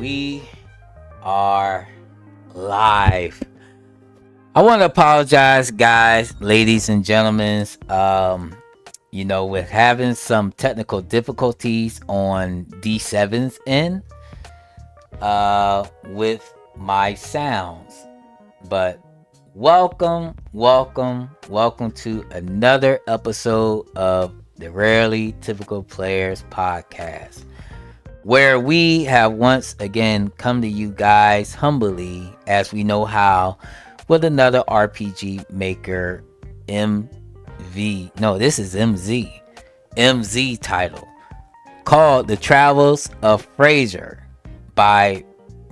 We are live. I want to apologize, guys, ladies and gentlemen. With having some technical difficulties on D7's end, with my sounds. But welcome to another episode of the Rarely Typical Players podcast, where we have once again come to you guys humbly as we know how with another RPG maker MZ title called The Travels of Fraser by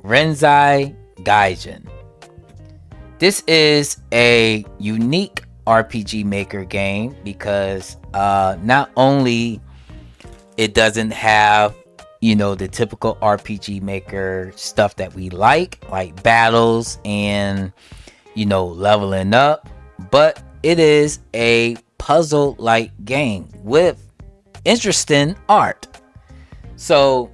Renzai Gaijin. This is a unique RPG maker game because not only it doesn't have the typical RPG maker stuff that we like battles and leveling up, but it is a puzzle like game with interesting art. So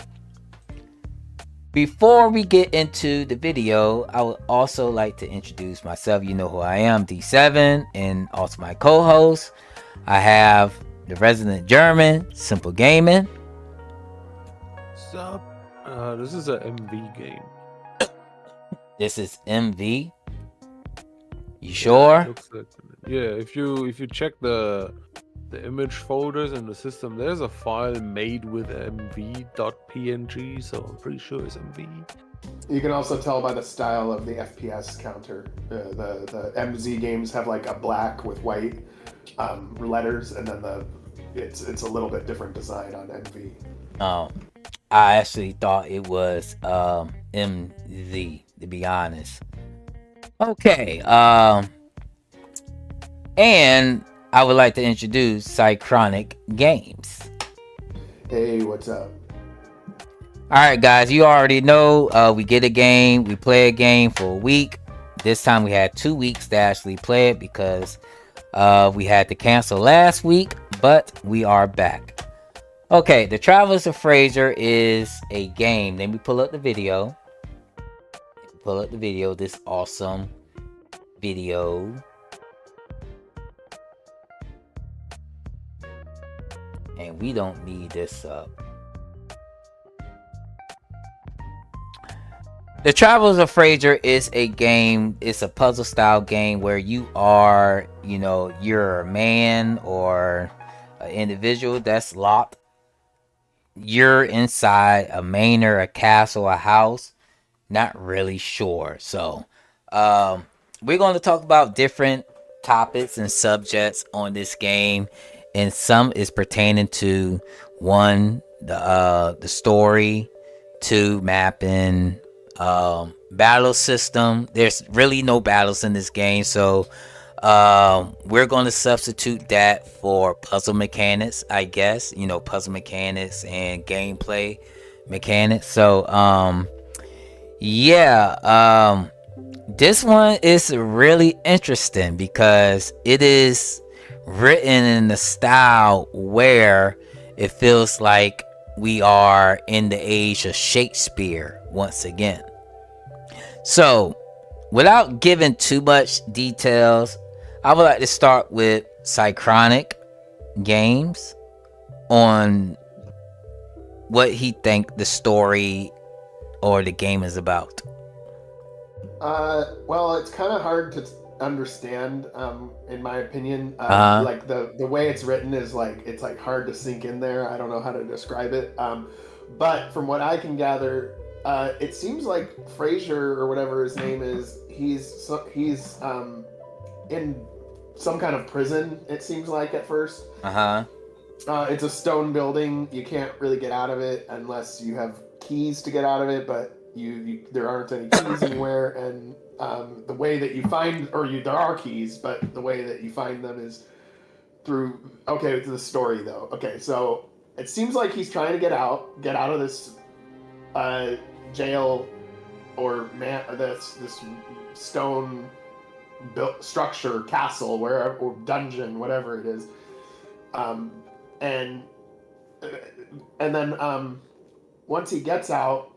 before we get into the video, I would also like to introduce myself. You know who I am, D7, and also my co-host. I have the resident German, Simple Gaming. Sup? This is a MV game. This is MV. You sure? Looks like, if you check the image folders in the system, there's a file made with mv.png, so I'm pretty sure it's MV. You can also tell by the style of the FPS counter. The MZ games have like a black with white letters, and then it's a little bit different design on MV. Oh, I actually thought it was MZ, to be honest. Okay, and I would like to introduce Cychronic Games. Hey, what's up? Alright guys, you already know we get a game, we play a game for a week. This time we had 2 weeks to actually play it because we had to cancel last week, but we are back. Okay, The Travels of Fraser is a game. Then we pull up the video. This awesome video. And we don't need this up. The Travels of Fraser is a game. It's a puzzle style game where you are, you're a man or an individual that's locked. You're inside a manor, a castle, a house. Not really sure. So, we're going to talk about different topics and subjects on this game, and some is pertaining to one, the story, two, mapping, battle system. There's really no battles in this game, so we're going to substitute that for puzzle mechanics, I guess. Puzzle mechanics and gameplay mechanics. So this one is really interesting because it is written in the style where it feels like we are in the age of Shakespeare once again. So without giving too much details, I would like to start with Cychronic Games on what he think the story or the game is about. Well, it's kind of hard to understand, in my opinion. Like the way it's written is like it's like hard to sink in there. I don't know how to describe it. But from what I can gather, it seems like Fraser or whatever his name is, he's in some kind of prison. It seems like at first. It's a stone building. You can't really get out of it unless you have keys to get out of it, but there aren't any keys anywhere, and the way that you find, there are keys, but the way that you find them is through the story though. Okay, so it seems like he's trying to get out of this jail or this stone built structure, castle, wherever, or dungeon, whatever it is, and then once he gets out,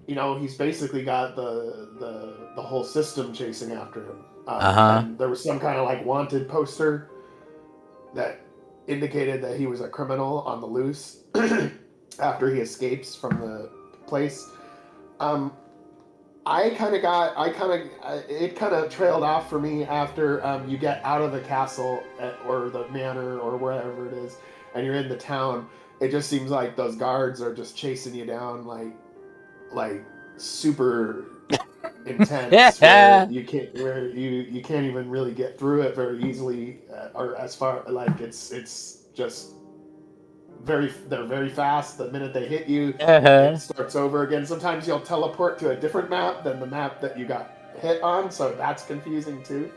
he's basically got the whole system chasing after him. Uh-huh. And there was some kind of like wanted poster that indicated that he was a criminal on the loose after he escapes from the place. It kind of trailed off for me after you get out of the castle or the manor or wherever it is, and you're in the town. It just seems like those guards are just chasing you down like super intense, where you can't even really get through it very easily, or as far like it's just they're very fast. The minute they hit you, it starts over again. Sometimes you'll teleport to a different map than the map that you got hit on, so that's confusing too.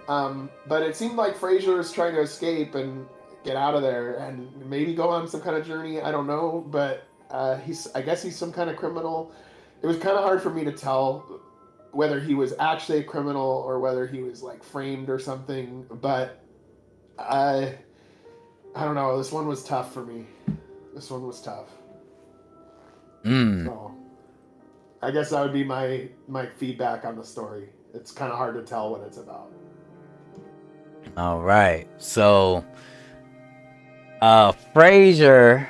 But it seemed like Fraser is trying to escape and get out of there and maybe go on some kind of journey. I don't know, but I guess he's some kind of criminal. It was kind of hard for me to tell whether he was actually a criminal or whether he was like framed or something, but I don't know. This one was tough for me. This one was tough. So, I guess that would be my feedback on the story. It's kind of hard to tell what it's about. All right. So, Fraser.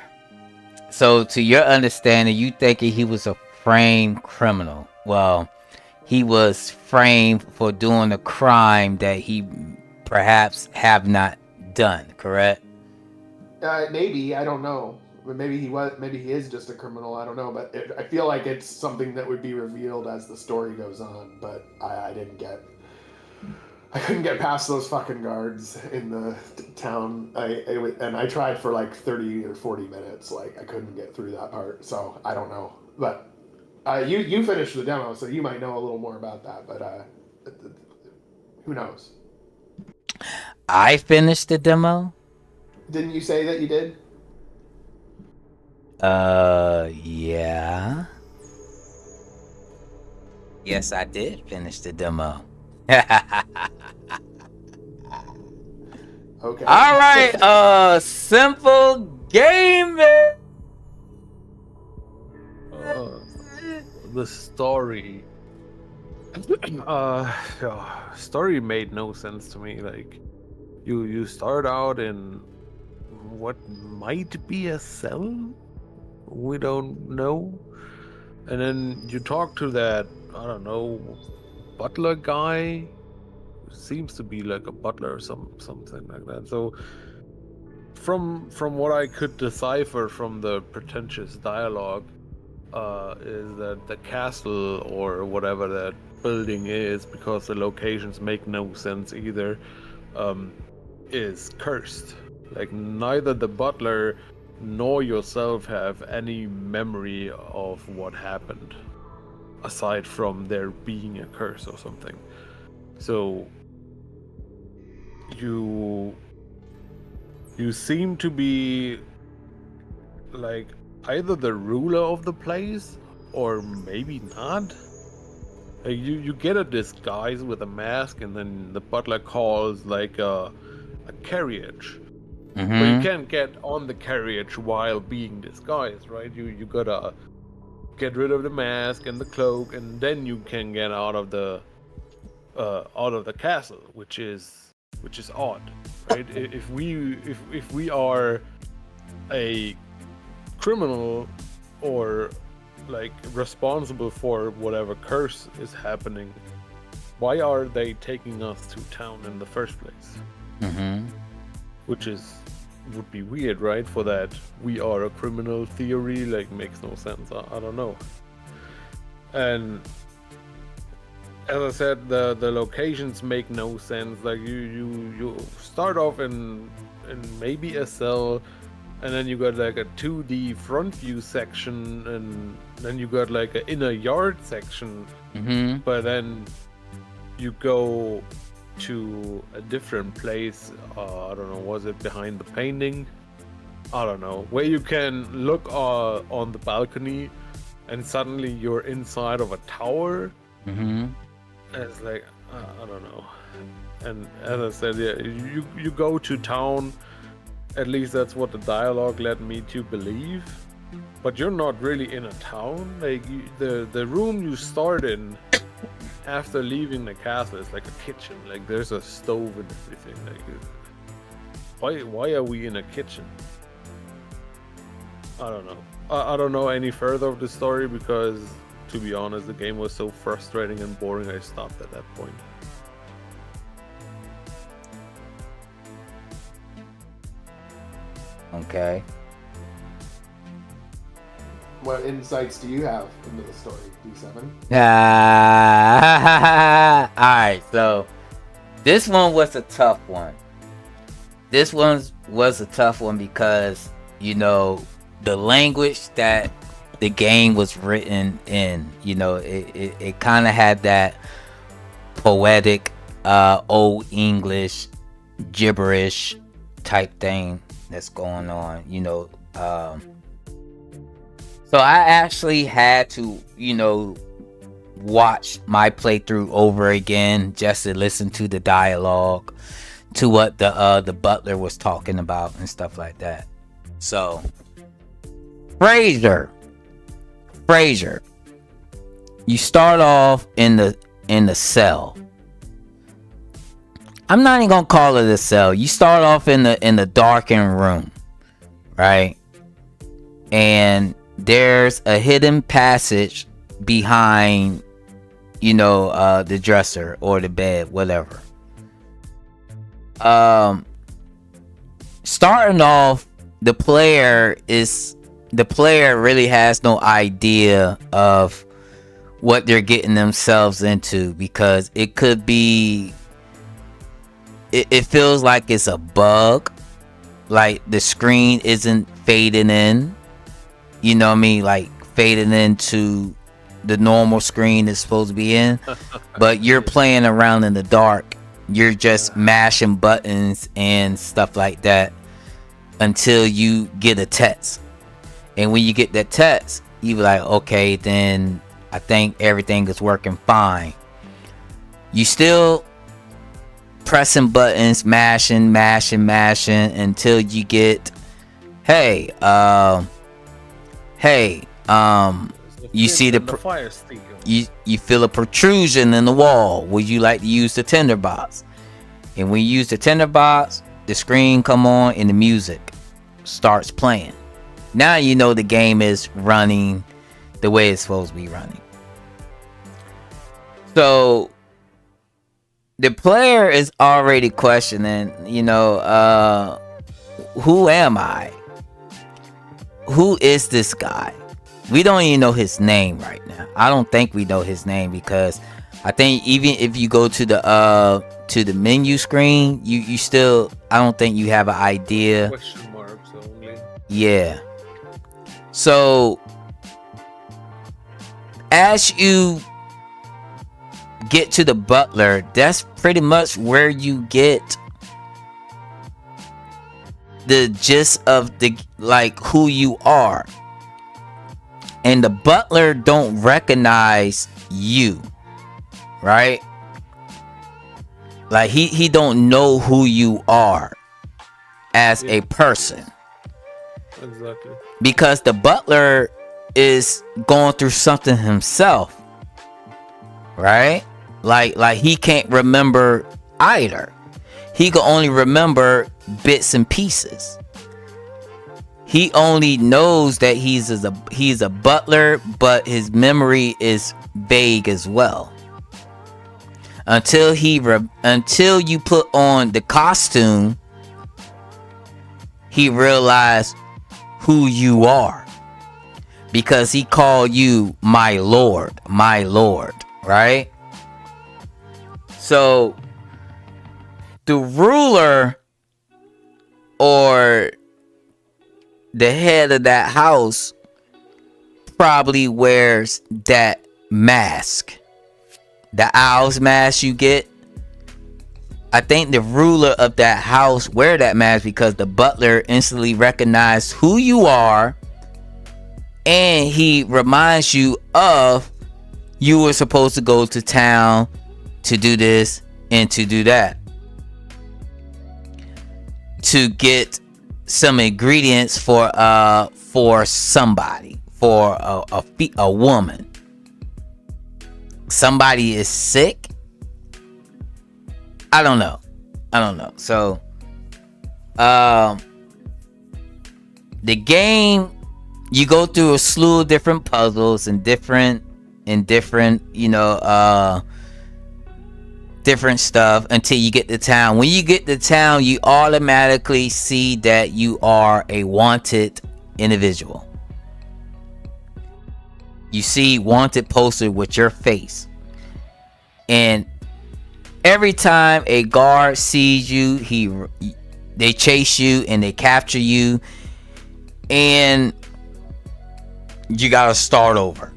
So, to your understanding, you thinking he was a framed criminal? Well, he was framed for doing a crime that he perhaps have not done. Correct? Maybe, I don't know. Maybe he is just a criminal. I don't know, but I feel like it's something that would be revealed as the story goes on. But I couldn't get past those fucking guards in the town. And I tried for like 30 or 40 minutes. Like I couldn't get through that part. So I don't know. But you finished the demo, so you might know a little more about that. But who knows? I finished the demo. Didn't you say that you did? Yeah. Yes, I did finish the demo. Okay. All right. Simple gaming. The story. Story made no sense to me. Like, you start out in what might be a cell, we don't know, and then you talk to that, I don't know, butler guy, who seems to be like a butler or something like that. So from what I could decipher from the pretentious dialogue, is that the castle or whatever that building is, because the locations make no sense either, is cursed. Like, neither the butler nor yourself have any memory of what happened, aside from there being a curse or something. So you seem to be like either the ruler of the place or maybe not. Like, you get a disguise with a mask, and then the butler calls like a carriage. But you can't get on the carriage while being disguised, right? You gotta get rid of the mask and the cloak, and then you can get out of the castle, which is odd, right? If we are a criminal or like responsible for whatever curse is happening, why are they taking us to town in the first place? Which would be weird, right? For that we are a criminal theory, like, makes no sense. I don't know. And as I said, the locations make no sense. Like, you start off in maybe a cell, and then you got like a 2D front view section, and then you got like an inner yard section. But then you go to a different place, I don't know, was it behind the painting? I don't know, where you can look on the balcony and suddenly you're inside of a tower. And it's like, I don't know. And as I said, yeah, you go to town, at least that's what the dialogue led me to believe. but you're not really in a town. Like the room you start in after leaving the castle is like a kitchen. Like there's a stove and everything. Like why are we in a kitchen? I don't know. I don't know any further of the story because, to be honest, the game was so frustrating and boring. I stopped at that point. Okay. What insights do you have into the story, D7? Alright, so this one was a tough one. This one was a tough one because, you know, the language that the game was written in, you know, it kind of had that poetic, old English, gibberish type thing that's going on, you know. So I actually had to, you know, watch my playthrough over again just to listen to the dialogue, to what the butler was talking about and stuff like that. So Fraser, you start off in the cell. I'm not even gonna call it a cell. You start off in the darkened room, right? And there's a hidden passage behind, you know, the dresser or the bed, whatever. Starting off, the player really has no idea of what they're getting themselves into, because it could be, it feels like it's a bug, like the screen isn't fading in, you know what I mean, like fading into the normal screen it's supposed to be in, but you're playing around in the dark. You're just mashing buttons and stuff like that until you get a text. And when you get that text, you be like, okay, then I think everything is working fine. You still pressing buttons, mashing until you get, you see the fire steel. You feel a protrusion in the wall. Would you like to use the tinderbox? And when you use the tinderbox, the screen come on and the music starts playing. Now you know the game is running the way it's supposed to be running. So the player is already questioning, you know, who am I? Who is this guy? We don't even know his name right now. I don't think we know his name, because I think even if you go to the menu screen, you still, I don't think you have an idea. Question marks only. Yeah. So as you get to the butler, that's pretty much where you get the gist of the, like, who you are. And the butler don't recognize you, right? Like he don't know who you are as a person. Exactly. Because the butler is going through something himself, right? Like he can't remember either. He can only remember bits and pieces. He only knows that he's a butler, but his memory is vague as well. Until you put on the costume, he realized who you are, because he called you my lord, right? So the ruler, or the head of that house, probably wears that mask, the owl's mask you get. I think the ruler of that house wear that mask because the butler instantly recognized who you are, and he reminds you of, you were supposed to go to town to do this and to do that, to get some ingredients for somebody, for a woman. Somebody is sick. I don't know. So the game, you go through a slew of different puzzles and different different stuff until you get to town. When you get to town, you automatically see that you are a wanted individual. You see wanted posted with your face, and every time a guard sees you, they chase you and they capture you, and you gotta start over.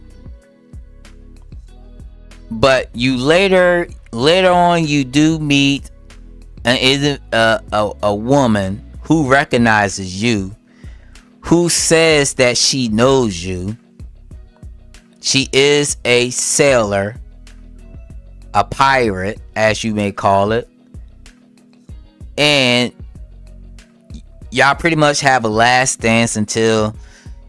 But you later on, you do meet a woman who recognizes you, who says that she knows you. She is a sailor, a pirate, as you may call it, and y'all pretty much have a last dance until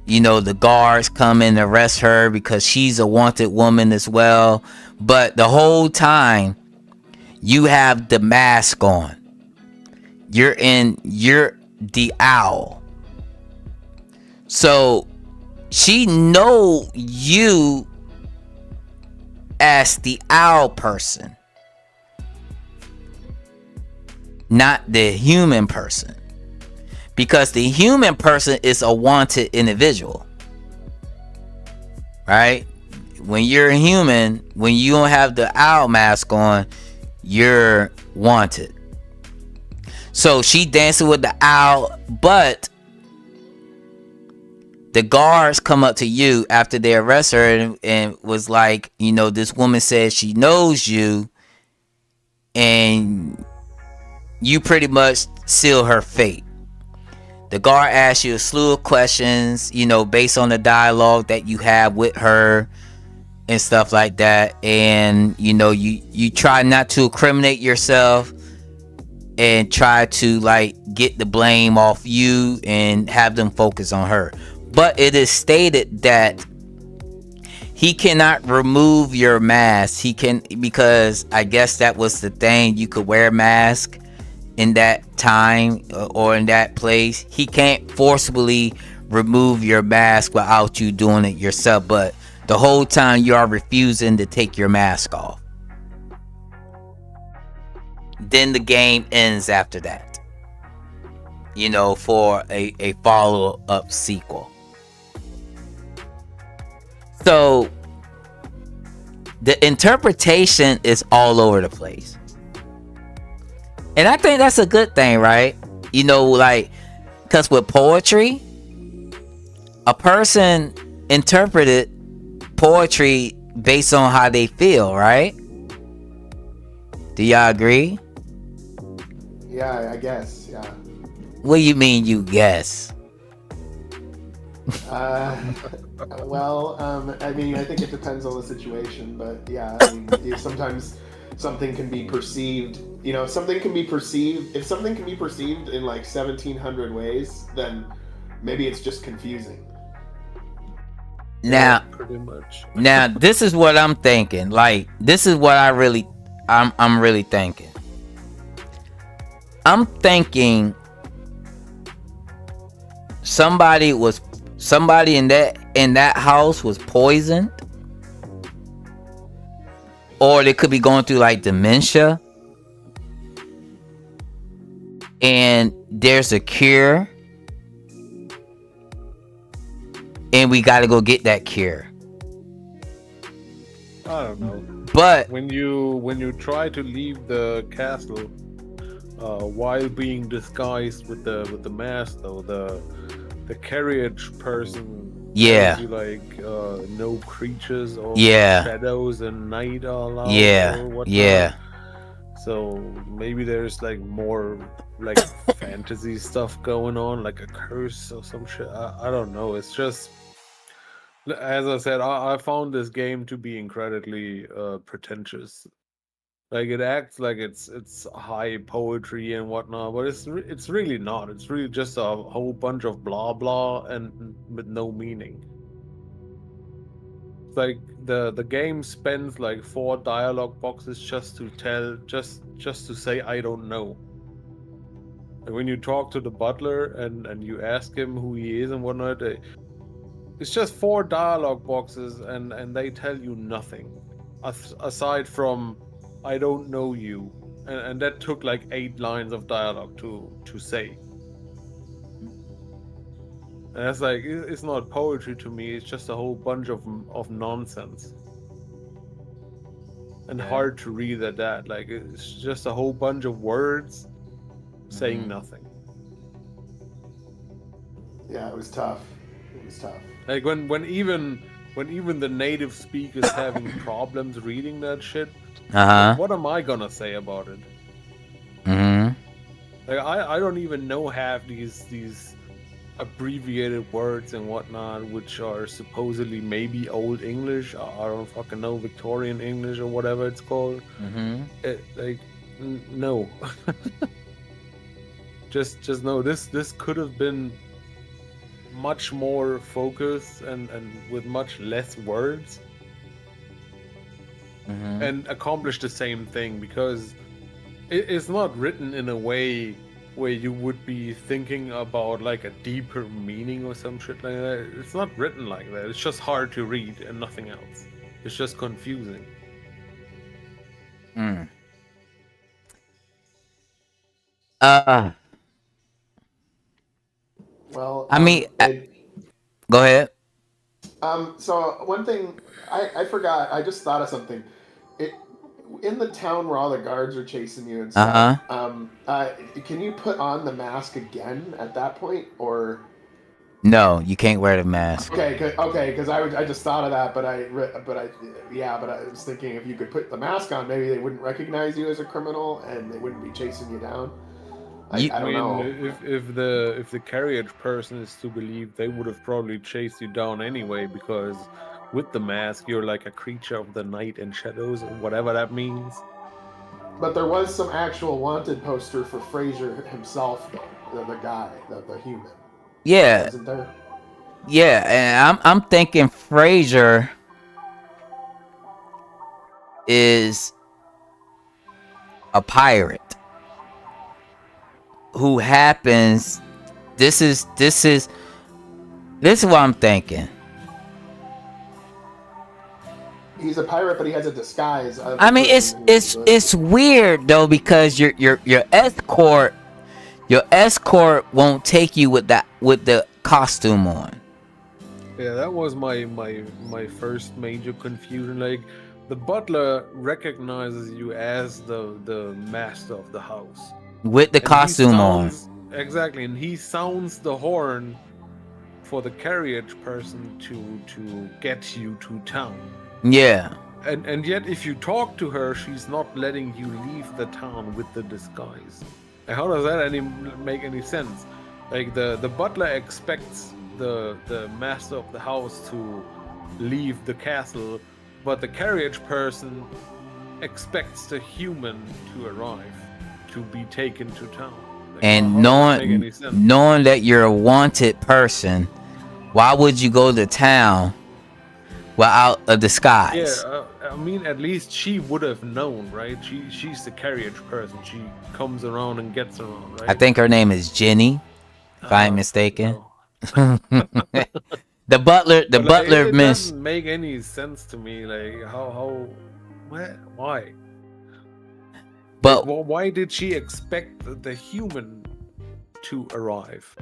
the guards come and arrest her, because she's a wanted woman as well. But the whole time you have the mask on. You're the owl. So she know you as the owl person, not the human person. Because the human person is a wanted individual. Right? When you're a human, when you don't have the owl mask on, you're wanted. So she dancing with the owl, but the guards come up to you after they arrest her and was like, this woman says she knows you, and you pretty much seal her fate. The guard asks you a slew of questions, based on the dialogue that you have with her and stuff like that. And, you try not to incriminate yourself and try to get the blame off you and have them focus on her. But it is stated that he cannot remove your mask. Because I guess that was the thing. You could wear a mask in that time or in that place. He can't forcibly remove your mask without you doing it yourself, but the whole time you are refusing to take your mask off. Then the game ends after that, for a follow-up sequel. So the interpretation is all over the place. And I think that's a good thing, right? Because with poetry, a person interpreted poetry based on how they feel, right? Do y'all agree? Yeah, I guess, yeah. What do you mean, you guess? Well, I think it depends on the situation, but yeah, sometimes something can be perceived, if something can be perceived in 1700 ways, then maybe it's just confusing. Now, pretty much. Now, this is what I'm thinking. This is what I'm really thinking. I'm thinking somebody in that house was poisoned. Or they could be going through dementia. And there's a cure. And we got to go get that cure. I don't know. But when you try to leave the castle while being disguised with the mask, though, the carriage person tells you no creatures or shadows and night are allowed or whatnot. So maybe there's more fantasy stuff going on, like a curse or some shit. I don't know. It's just, as I said, I found this game to be incredibly pretentious. Like it acts like it's high poetry and whatnot, but it's really not. It's really just a whole bunch of blah blah and with no meaning. It's like the game spends like 4 dialogue boxes just to say I don't know. And when you talk to the butler and you ask him who he is and whatnot, it's just 4 dialogue boxes and they tell you nothing aside from I don't know you, and that took like 8 lines of dialogue to say. And that's like, it's not poetry to me. It's just a whole bunch of nonsense, and hard to read at that. Like it's just a whole bunch of words saying nothing. Yeah, it was tough. It was tough. Like when even the native speakers having problems reading that shit. What am I gonna say about it? Like I don't even know half these abbreviated words and whatnot, which are supposedly maybe Old English. I don't fucking know, Victorian English or whatever it's called. No. just no. This could have been much more focused and with much less words. And accomplish the same thing, because it's not written in a way where you would be thinking about like a deeper meaning or some shit like that. It's not written like that. It's just hard to read and nothing else. It's just confusing. Well, I mean, go ahead. So one thing I forgot, I just thought of something. In the town where all the guards are chasing you and stuff, can you put on the mask again at that point, or? No, you can't wear the mask. Okay, because I just thought of that, but I was thinking if you could put the mask on, maybe they wouldn't recognize you as a criminal and they wouldn't be chasing you down. I don't know. If the carriage person is to believe, they would have probably chased you down anyway, because with the mask you're like a creature of the night and shadows, or whatever that means. But there was some actual wanted poster for Fraser himself, though, the guy, the human. Yeah. Wasn't there? Yeah, and I'm thinking Fraser is a pirate who happens. This is what I'm thinking. He's a pirate, but he has a disguise. I mean, it's weird though, because your escort won't take you with the costume on. Yeah, that was my first major confusion. Like, the butler recognizes you as the master of the house with the costume on. Exactly, and he sounds the horn for the carriage person to get you to town. Yeah. And yet, if you talk to her, she's not letting you leave the town with the disguise. And how does that make any sense? Like, the butler expects the master of the house to leave the castle, but the carriage person expects the human to arrive, to be taken to town. Like, and knowing that you're a wanted person, why would you go to town without a disguise? Yeah, I mean, at least she would have known, right? She's the carriage person. She comes around and gets around, right? I think her name is Jenny, if I'm mistaken. No. The butler It doesn't make any sense to me. Like, why? But why did she expect the human to arrive?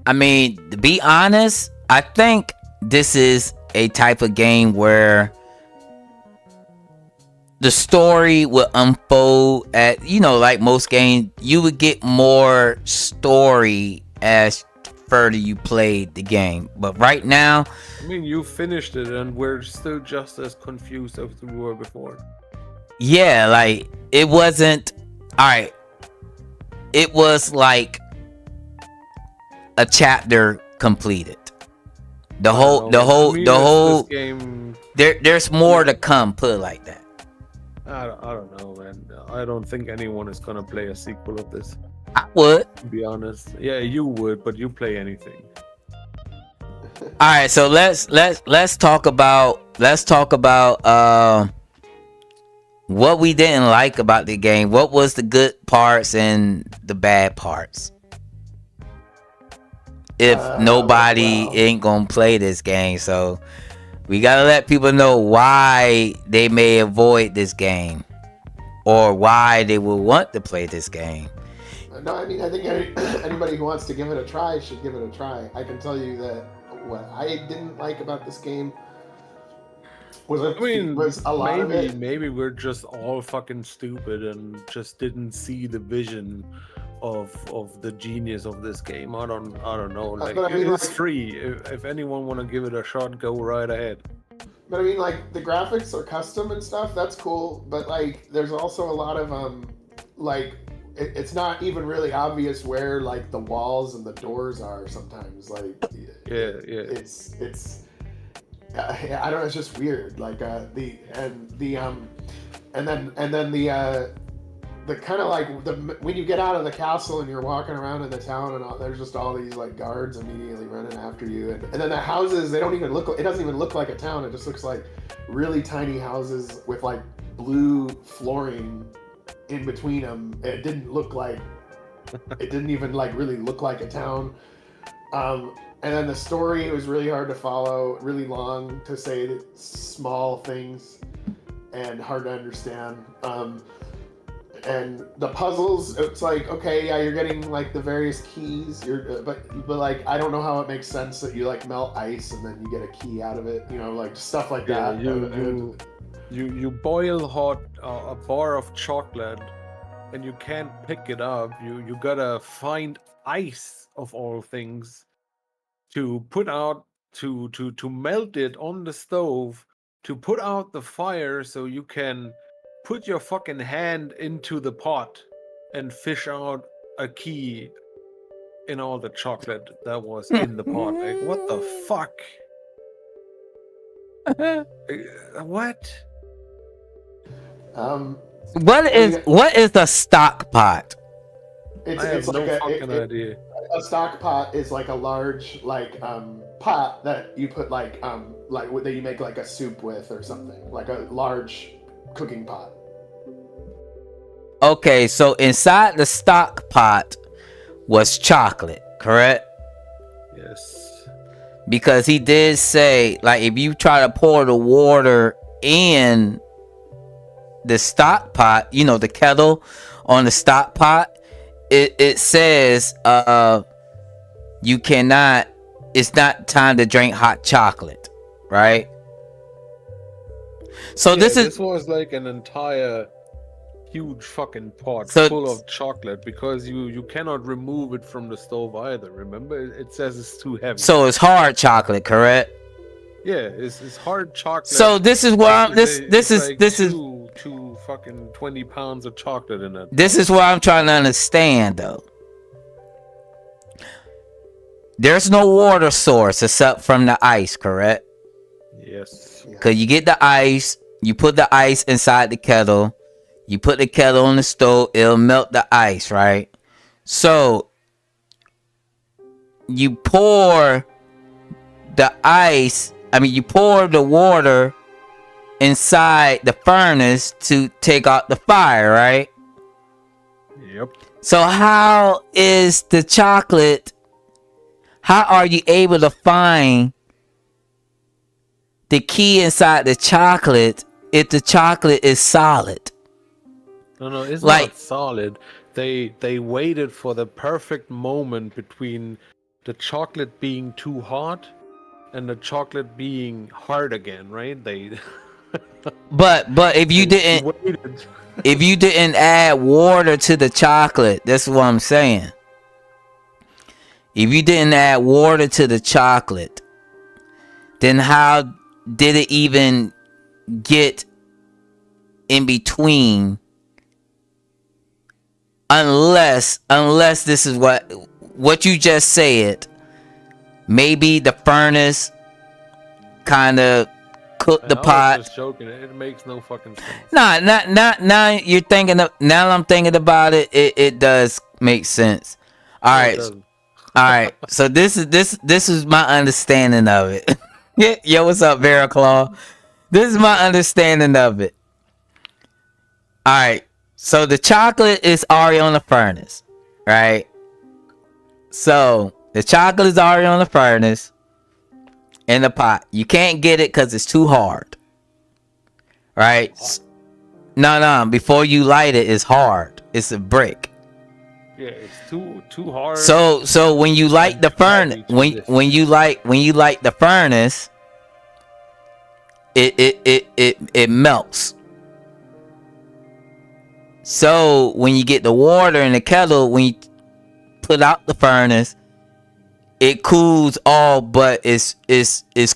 I mean, to be honest, I think this is a type of game where the story will unfold at, like most games, you would get more story as further you played the game. But right now, I mean, you finished it and we're still just as confused as we were before. Yeah, like, it wasn't, alright, it was like a chapter completed. The whole this game, there's more to come, put it like that. I don't know, man. I don't think anyone is gonna play a sequel of this. I would. To be honest, yeah, you would, but you play anything. All right, so let's talk about what we didn't like about the game. What was the good parts and the bad parts? If nobody ain't gonna play this game, so we gotta let people know why they may avoid this game or why they will want to play this game. No, I mean, I think anybody who wants to give it a try should give it a try. I can tell you that what I didn't like about this game was a lot of it. Maybe we're just all fucking stupid and just didn't see the vision of the genius of this game. I don't know. Like, but I mean, it's free. If anyone want to give it a shot, go right ahead. But I mean, like, the graphics are custom and stuff. That's cool. But like, there's also a lot of like, it's not even really obvious where like the walls and the doors are sometimes. Like, yeah. It's I don't know. It's just weird. Like and then the kind of like when you get out of the castle and you're walking around in the town and there's just all these like guards immediately running after you, and then the houses, they don't even look. It doesn't even look like a town. It just looks like really tiny houses with like blue flooring in between them. It didn't even like really look like a town. And then the story, it was really hard to follow, really long to say small things and hard to understand. And the puzzles, it's like, okay, yeah, you're getting like the various keys, but like, I don't know how it makes sense that you like melt ice and then you get a key out of it, you know, like stuff like that. You boil hot a bar of chocolate and you can't pick it up. You gotta find ice of all things to put out, to melt it on the stove, to put out the fire so you can put your fucking hand into the pot and fish out a key in all the chocolate that was in the pot. Like, what the fuck? What? What is the stock pot? I have no fucking idea. A stock pot is like a large pot that you put like that you make like a soup with or something, like a large cooking pot. Okay, so inside the stock pot was chocolate, correct? Yes. Because he did say, like, if you try to pour the water in the stock pot, you know, the kettle on the stock pot, it says you cannot, it's not time to drink hot chocolate, right? So yeah, this was like an entire huge fucking pot full of chocolate, because you cannot remove it from the stove either. Remember, it says it's too heavy. So it's hard chocolate, correct? Yeah, it's hard chocolate. So this is where I'm this is two fucking 20 pounds of chocolate in it. This is what I'm trying to understand though. There's no water source except from the ice, correct? Yes. Cause you get the ice, you put the ice inside the kettle, you put the kettle on the stove, it'll melt the ice, right? So you pour the ice, you pour the water inside the furnace to take out the fire, right? Yep. So how is the chocolate, how are you able to find the key inside the chocolate if the chocolate is solid? No, it's not solid. They waited for the perfect moment between the chocolate being too hot and the chocolate being hard again, right? But if you didn't add water to the chocolate, that's what I'm saying. If you didn't add water to the chocolate, then how did it even get in between? Unless this is what you just said. Maybe the furnace kind of cook the I was pot. just joking. It makes no fucking sense. Nah, not now. You're thinking of now. I'm thinking about it. It does make sense. All No, it right, doesn't. all right. So this is my understanding of it. Yeah, yo, what's up, Veraclaw? This is my understanding of it. All right. So the chocolate is already on the furnace, right? So the chocolate is already on the furnace in the pot. You can't get it because it's too hard, right? No. Before you light it, it's hard. It's a brick. Yeah, it's too hard. So when you light the furnace, when you light the furnace, it melts. So when you get the water in the kettle, when you put out the furnace, it cools all, but it's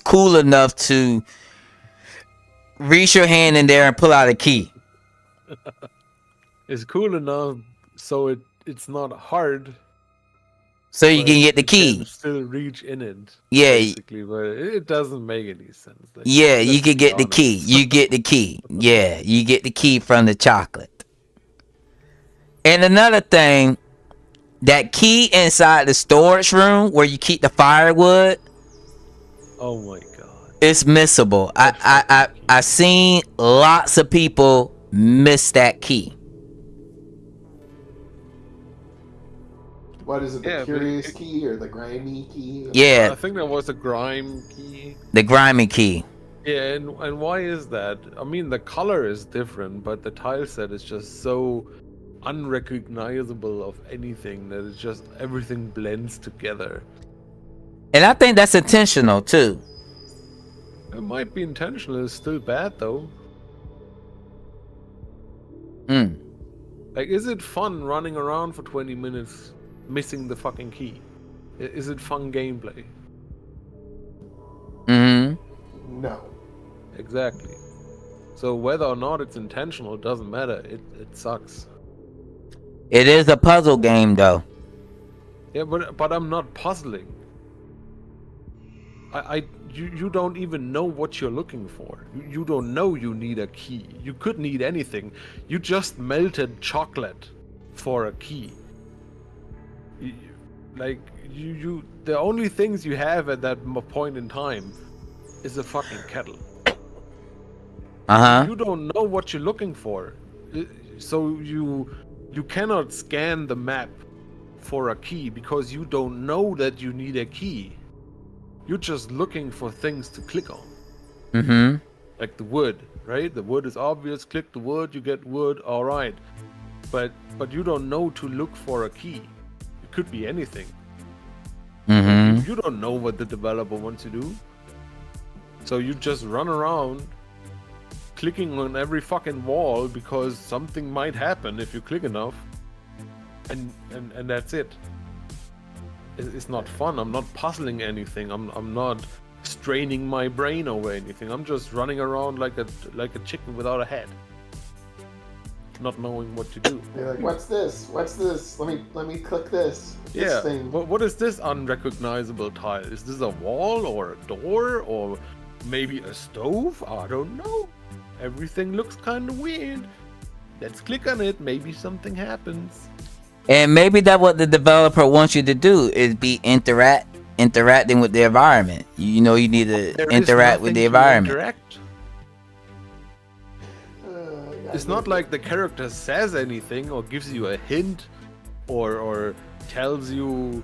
cool enough to reach your hand in there and pull out a key. It's cool enough so it's not hard. So you can get the You key. can still reach in it. Yeah. Basically, but it doesn't make any sense. Like, Yeah, you let's can be get the honest. key. You get the key. Yeah, you get the key from the chocolate. And another thing, that key inside the storage room where you keep the firewood, Oh my god. it's missable. I seen lots of people miss that key. What is it, the Yeah, but curious key or the grimy key? I Yeah, think that was a grime key. the grimy key. Yeah, and why is that? I mean, the color is different, but the tile set is just so unrecognizable of anything that it's just everything blends together. And I think that's intentional too. It might be intentional. It's still bad though. Mm. Like, is it fun running around for 20 minutes missing the fucking key? Is it fun gameplay? Mm-hmm. No. Exactly. So whether or not it's intentional, it doesn't matter. It sucks. It is a puzzle game though. Yeah, but I'm not puzzling. You don't even know what you're looking for. You don't know you need a key. You could need anything. You just melted chocolate for a key. You the only things you have at that point in time is a fucking kettle. Uh-huh. You don't know what you're looking for. So you cannot scan the map for a key because you don't know that you need a key. You're just looking for things to click on. Mm-hmm. Like the wood, right? The wood is obvious. Click the wood, you get wood. All right. But you don't know to look for a key. It could be anything. Mm-hmm. You don't know what the developer wants to do. So you just run around clicking on every fucking wall because something might happen if you click enough. And that's it. It's not fun. I'm not puzzling anything. I'm not straining my brain over anything. I'm just running around like a chicken without a head, not knowing what to do. You're like, what's this? What's this? Let me click this. Yeah. This thing. What is this unrecognizable tile? Is this a wall or a door or maybe a stove? I don't know. Everything looks kind of weird. Let's click on it. Maybe something happens. And maybe that's what the developer wants you to do is be interacting with the environment. You know, you need to There is interact with nothing the to environment. interact. It's not like the character says anything or gives you a hint or tells you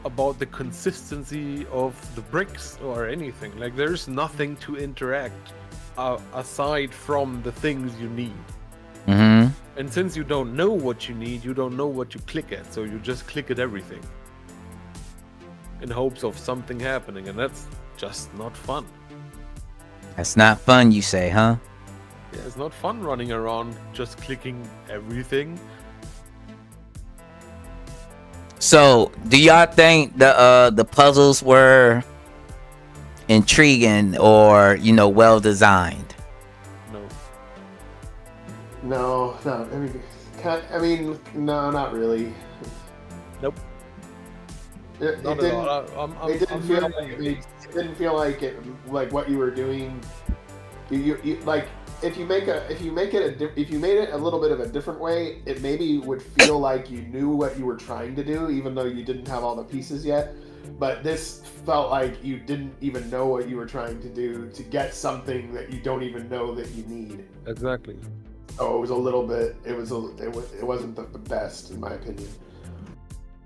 about the consistency of the bricks or anything. Like, there's nothing to interact aside from the things you need. Mm-hmm. And since you don't know what you need, you don't know what you click at, so you just click at everything in hopes of something happening, and that's just not fun. That's not fun, you say, huh? Yeah, it's not fun running around just clicking everything. So, do y'all think the puzzles were intriguing or, you know, well designed? No. No. I mean, no, not really. Nope. It Not at all. didn't feel like it, like what you were doing You like if you made it a little bit of a different way, it maybe would feel like you knew what you were trying to do, even though you didn't have all the pieces yet. But this felt like you didn't even know what you were trying to do to get something that you don't even know that you need. Exactly. So it was a little bit. It wasn't the best in my opinion.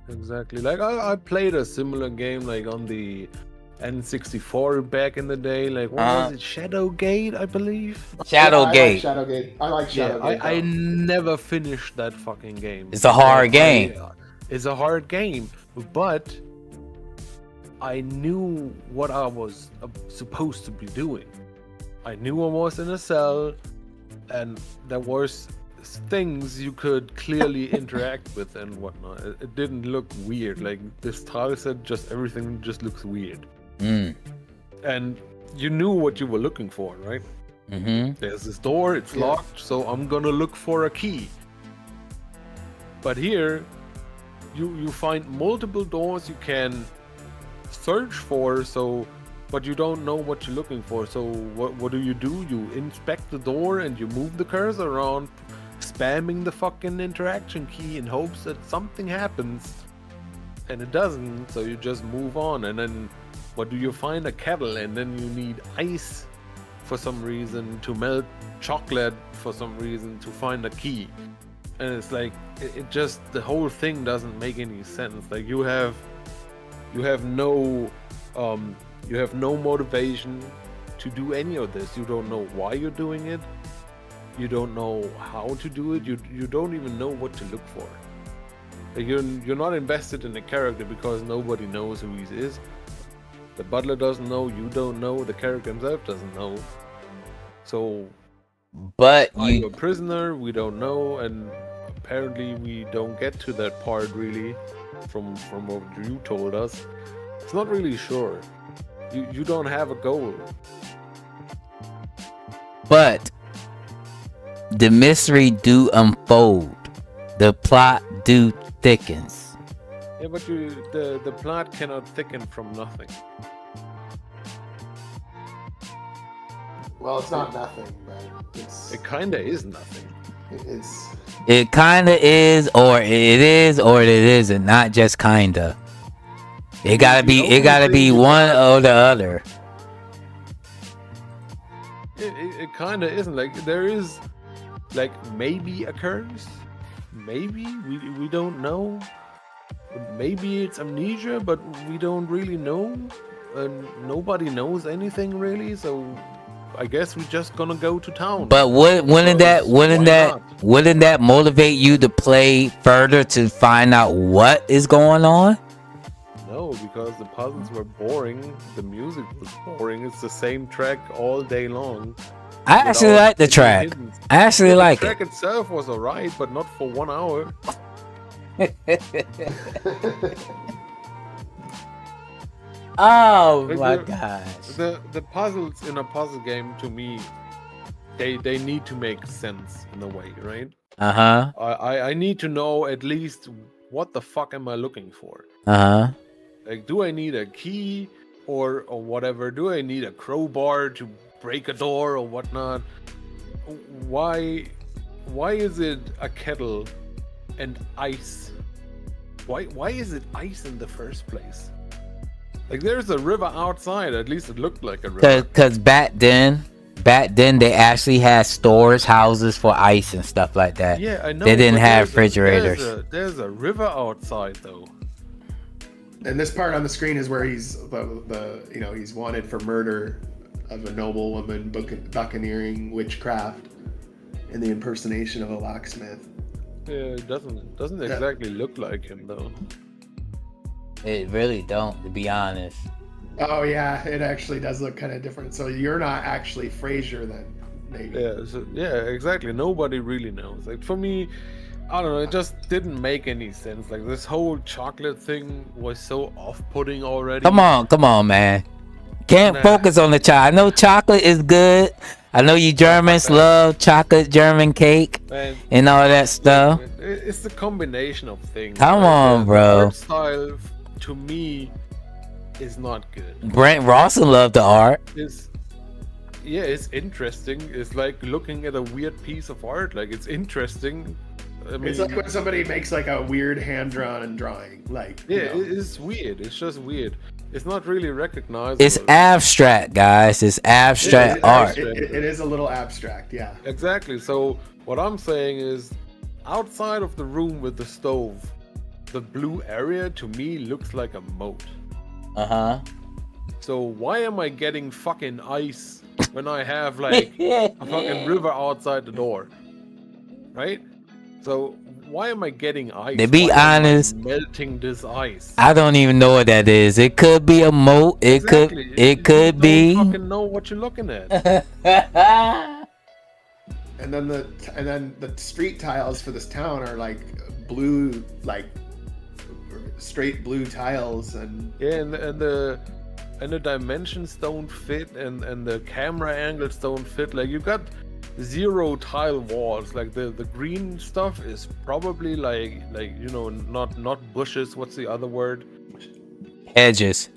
Exactly. Like I played a similar game like on the N64 back in the day. Like what was it? Shadowgate, I believe. Shadowgate. I like Shadowgate. I never finished that fucking game. It's a hard game. It's a hard game, but I knew what I was supposed to be doing. I knew I was in a cell, and there was things you could clearly interact with and whatnot. It didn't look weird. Like this tile set, just everything just looks weird. And you knew what you were looking for, right? There's this door, it's locked, so I'm gonna look for a key. But here, you find multiple doors you can search for, but you don't know what you're looking for. So what do? You inspect the door and you move the cursor around, spamming the fucking interaction key in hopes that something happens, and it doesn't, so you just move on. And then what do you find? A kettle, and then you need ice for some reason to melt chocolate for some reason to find a key. And it's like it just, the whole thing doesn't make any sense. Like you have no motivation to do any of this. You don't know why you're doing it. You don't know how to do it. You don't even know what to look for. Like you're not invested in the character because nobody knows who he is. The butler doesn't know. You don't know. The character himself doesn't know. So, but are you a prisoner? We don't know, and apparently we don't get to that part really. From what you told us, it's not really sure. You don't have a goal. But the mystery do unfold. The plot do thickens. Yeah, but the plot cannot thicken from nothing. Well, it's not nothing, but it kinda is nothing. It kinda is, or it is, or it isn't. Not just kinda. It gotta be one or the other. It kinda isn't. Like there is, like maybe a curse. Maybe we don't know. Maybe it's amnesia, but we don't really know, and nobody knows anything really. So I guess we're just gonna go to town. But wouldn't that motivate you to play further to find out what is going on? No, because the puzzles were boring. The music was boring. It's the same track all day long. I actually like the track. I actually like it. The track itself was alright, but not for 1 hour. Oh my gosh. The puzzles in a puzzle game, to me, they need to make sense in a way, right? I need to know at least what the fuck am I looking for. Like, do I need a key or whatever? Do I need a crowbar to break a door or whatnot? Why is it a kettle and ice? Why is it ice in the first place? Like, there's a river outside. At least it looked like a river. Because back then they actually had stores, houses for ice and stuff like that. Yeah, I know. They didn't have refrigerators. There's a river outside though. And this part on the screen is where he's he's wanted for murder of a noblewoman, buccaneering, witchcraft, and the impersonation of a locksmith. Yeah, it doesn't exactly look like him though. It really don't, to be honest. Oh yeah, it actually does look kind of different. So you're not actually Fraser then, maybe. Yeah, exactly. Nobody really knows. Like for me, I don't know. It just didn't make any sense. Like this whole chocolate thing was so off-putting already. Come on, man. Can't focus on the chocolate. I know chocolate is good. I know you Germans love chocolate German cake and all that stuff. It's the combination of things. Come on, bro. The art style, to me, is not good. Brent Rawson loved the art. yeah, it's interesting. It's like looking at a weird piece of art. Like, it's interesting. I mean, It's like when somebody makes like a weird hand-drawn drawing. Like, yeah, you know. it's weird. It's just weird. It's not really recognizable. It's abstract, guys. It's abstract art. It is a little abstract, yeah. Exactly. So what I'm saying is, outside of the room with the stove, the blue area to me looks like a moat. Uh-huh. So why am I getting fucking ice when I have like a fucking river outside the door? Right? So why am I getting ice? To be Why am I honest, melting this ice. I don't even know what that is. It could be a moat. It could be. You don't fucking know what you're looking at. And then the street tiles for this town are like blue, like straight blue tiles, and Yeah, and the dimensions don't fit, and the camera angles don't fit. Like, you got 0 tile walls. Like the green stuff is probably like you know, not bushes. What's the other word? Hedges.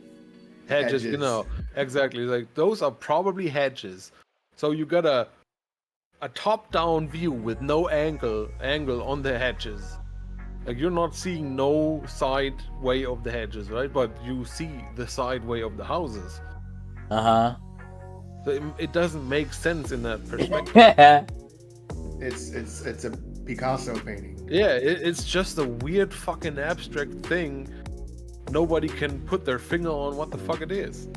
Hedges. You know, exactly. Like, those are probably hedges. So you got a top-down view with no angle on the hedges. Like, you're not seeing no side way of the hedges, right? But you see the side way of the houses. Uh-huh. So it doesn't make sense in that perspective. it's a Picasso painting. Yeah, it's just a weird fucking abstract thing. Nobody can put their finger on what the fuck it is.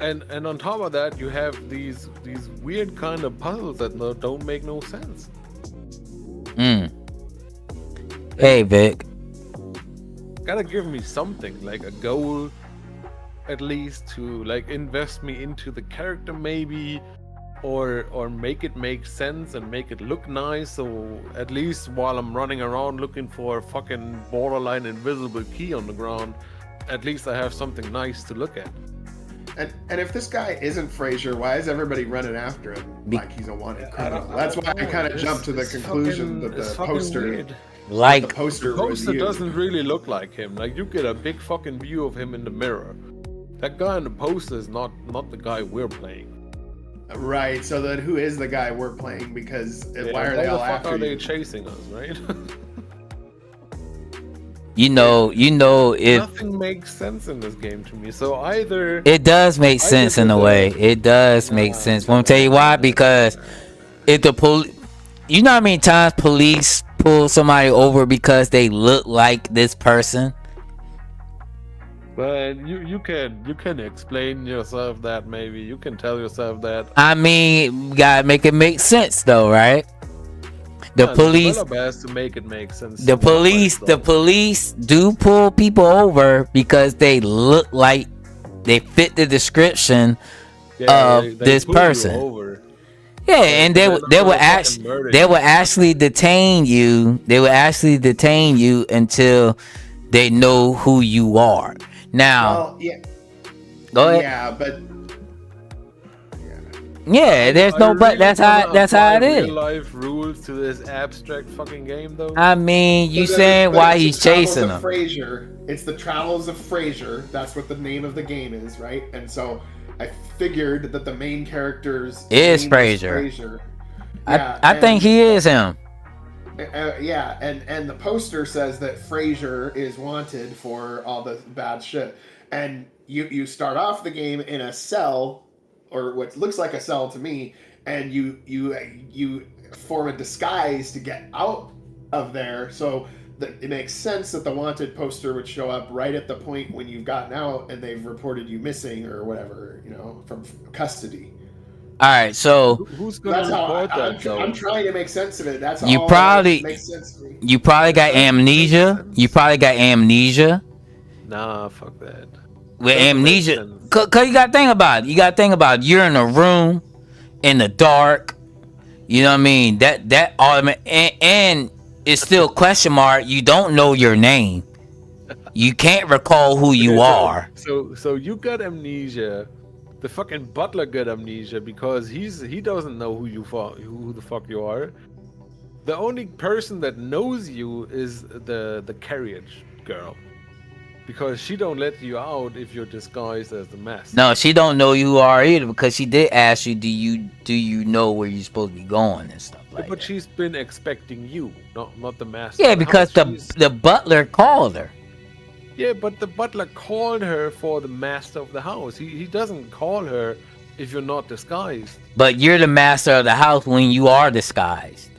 And on top of that, you have these weird kind of puzzles that don't make no sense. Hey, Vic. Gotta give me something, like a goal, at least, to like invest me into the character, maybe, or make it make sense and make it look nice. So at least while I'm running around looking for a fucking borderline invisible key on the ground, at least I have something nice to look at. And if this guy isn't Fraser, why is everybody running after him like he's a wanted criminal? That's why I kind of jumped to the conclusion that the poster, like, the poster doesn't really look like him. Like, you get a big fucking view of him in the mirror. That guy in the poster is not the guy we're playing. Right. So then, who is the guy we're playing? Because why are they all after Why the fuck are they you? chasing us, right? you know, if Nothing makes sense in this game to me. So either it does make sense in a way. It does make sense. Want to tell you why? Because if the police, you know how many times police pull somebody over because they look like this person? But you can explain yourself that, maybe. You can tell yourself that. I mean, you gotta make it make sense though, right? The police has to make it make sense. The police do pull people over because they look like they fit the description of this person. Yeah, and they would actually detain you. They would actually detain you until they know who you are. Now, Well, yeah. go ahead. Yeah, but Yeah, there's no but. That's how it is. Real life rules to this abstract fucking game, though. I mean, you saying why he's chasing them? Fraser. It's the Travels of Fraser. That's what the name of the game is, right? And so I figured that the main character's is name Fraser. Yeah, I think he is him. Yeah, and the poster says that Fraser is wanted for all the bad shit. And you start off the game in a cell, or what looks like a cell to me, and you form a disguise to get out of there. So it makes sense that the wanted poster would show up right at the point when you've gotten out and they've reported you missing or whatever, from custody. All right, so who's gonna report that? I'm trying to make sense of it. That's you all probably that makes sense to me. You probably got amnesia. You probably got amnesia. Nah, fuck that. With amnesia, cause you gotta think about it. You're in a room in the dark. You know what I mean? That automatic, and it's still question mark. You don't know your name. You can't recall who you are. So you got amnesia. The fucking butler got amnesia because he doesn't know who the fuck you are. The only person that knows you is the carriage girl. because she don't let you out if you're disguised as the master. No, she don't know you are either, because she did ask you, do you know where you're supposed to be going and stuff like But that. she's been expecting you, not the master. Yeah, because the butler called her. Yeah, but the butler called her for the master of the house. He doesn't call her if you're not disguised. But you're the master of the house when you are disguised.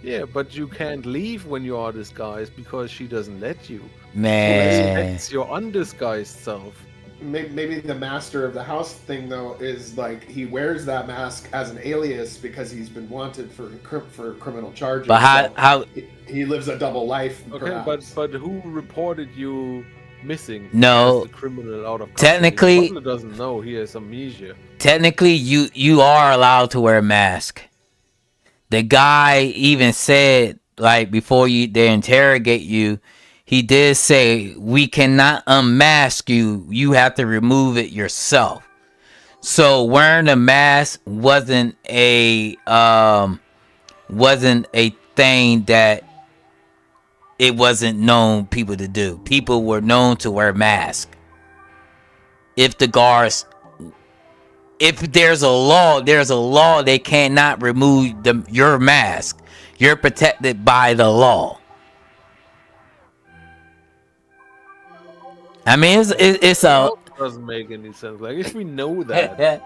Yeah, but you can't leave when you are disguised because she doesn't let you. Man. It's your undisguised self. Maybe the master of the house thing though is like he wears that mask as an alias because he's been wanted for criminal charges. But how he lives a double life. Okay, perhaps. but who reported you missing? No. As the criminal out of custody? Technically, the butler doesn't know. He has amnesia. Technically, you are allowed to wear a mask. The guy even said, like, before they interrogate you, he did say, we cannot unmask you. You have to remove it yourself. So wearing a mask wasn't a thing that it wasn't known people to do. People were known to wear masks. If there's a law, they cannot remove your mask. You're protected by the law. I mean, it's a... doesn't make any sense. Like, if we know that,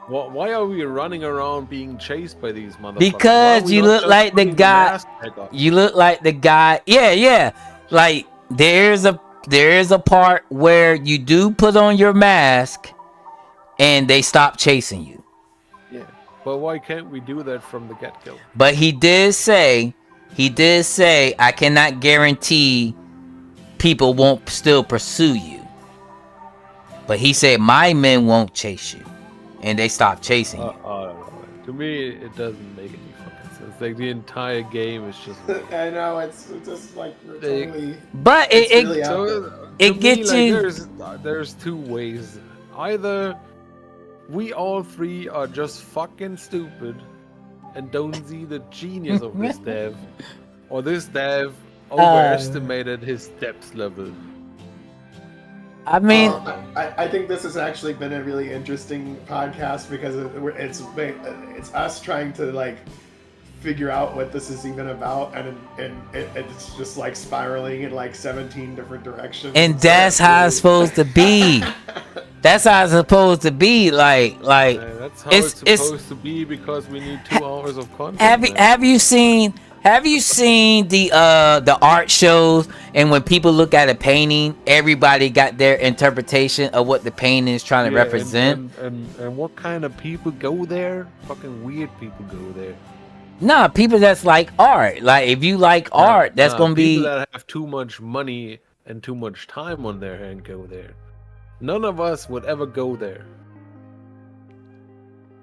why are we running around being chased by these motherfuckers? Because you look like the guy. You look like the guy. Yeah. Like, there's a part where you do put on your mask and they stop chasing you. Yeah, but why can't we do that from the get-go? But he did say, I cannot guarantee people won't still pursue you. But he said, my men won't chase you. And they stop chasing you. To me, it doesn't make any fucking sense. Like, the entire game is just... I know, it's just like totally... But it gets you... There's two ways. Either we all three are just fucking stupid and don't see the genius of this dev, or this dev overestimated his depth level. I mean, I think this has actually been a really interesting podcast because it's us trying to like figure out what this is even about, and it's just like spiraling in like 17 different directions. And that's how it's supposed to be. That's how it's supposed to be. Like that's how it's supposed to be because we need 2 hours of content. Have you seen the art shows, and when people look at a painting, everybody got their interpretation of what the painting is trying to represent? And what kind of people go there? Fucking weird people go there. Nah, people that's like art. Like, if you like art, that's gonna be people that have too much money and too much time on their hand go there. None of us would ever go there.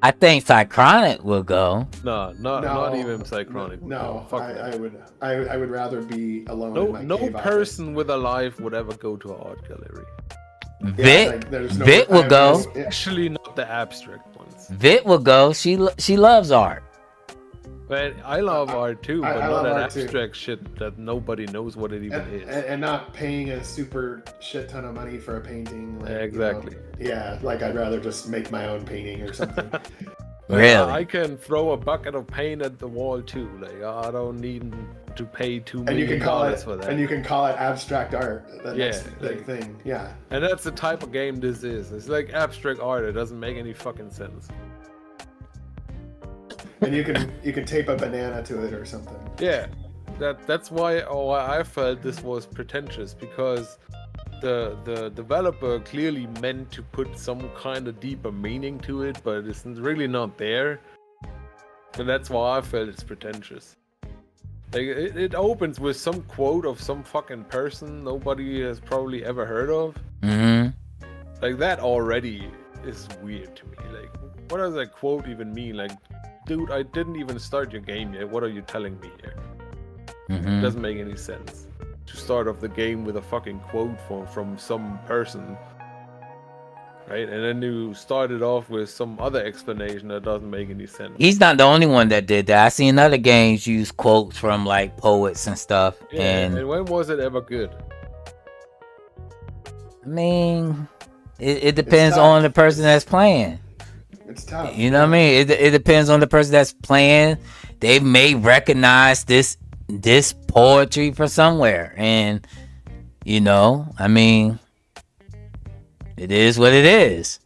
I think Psychronic will go. No, not even Psychronic. No, I would rather be alone. in my No cave person with a life would ever go to an art gallery. Vit will go. Especially not the abstract ones. Vit will go. She loves art. But I love art too, but I not that art abstract shit that nobody knows what it even is. And not paying a super shit ton of money for a painting. Like, exactly. Like I'd rather just make my own painting or something. Really? I can throw a bucket of paint at the wall too. Like, I don't need to pay $2 million for that. And you can call it abstract art. That's the big thing. Yeah. And that's the type of game this is. It's like abstract art. It doesn't make any fucking sense. And you can tape a banana to it or something. Yeah, that's why I felt this was pretentious, because the developer clearly meant to put some kind of deeper meaning to it, but it's really not there. And that's why I felt it's pretentious. Like, it opens with some quote of some fucking person nobody has probably ever heard of. Mm-hmm. Like, that already is weird to me. Like, what does that quote even mean? Like, dude, I didn't even start your game yet. What are you telling me here? Mm-hmm. It doesn't make any sense to start off the game with a fucking quote from some person, right? And then you start it off with some other explanation that doesn't make any sense. He's not the only one that did that. I seen other games use quotes from like poets and stuff. Yeah, and when was it ever good? I mean, it depends on the person that's playing. It's tough. You know what I mean? It depends on the person that's playing. They may recognize this poetry from somewhere, and you know, I mean, it is what it is.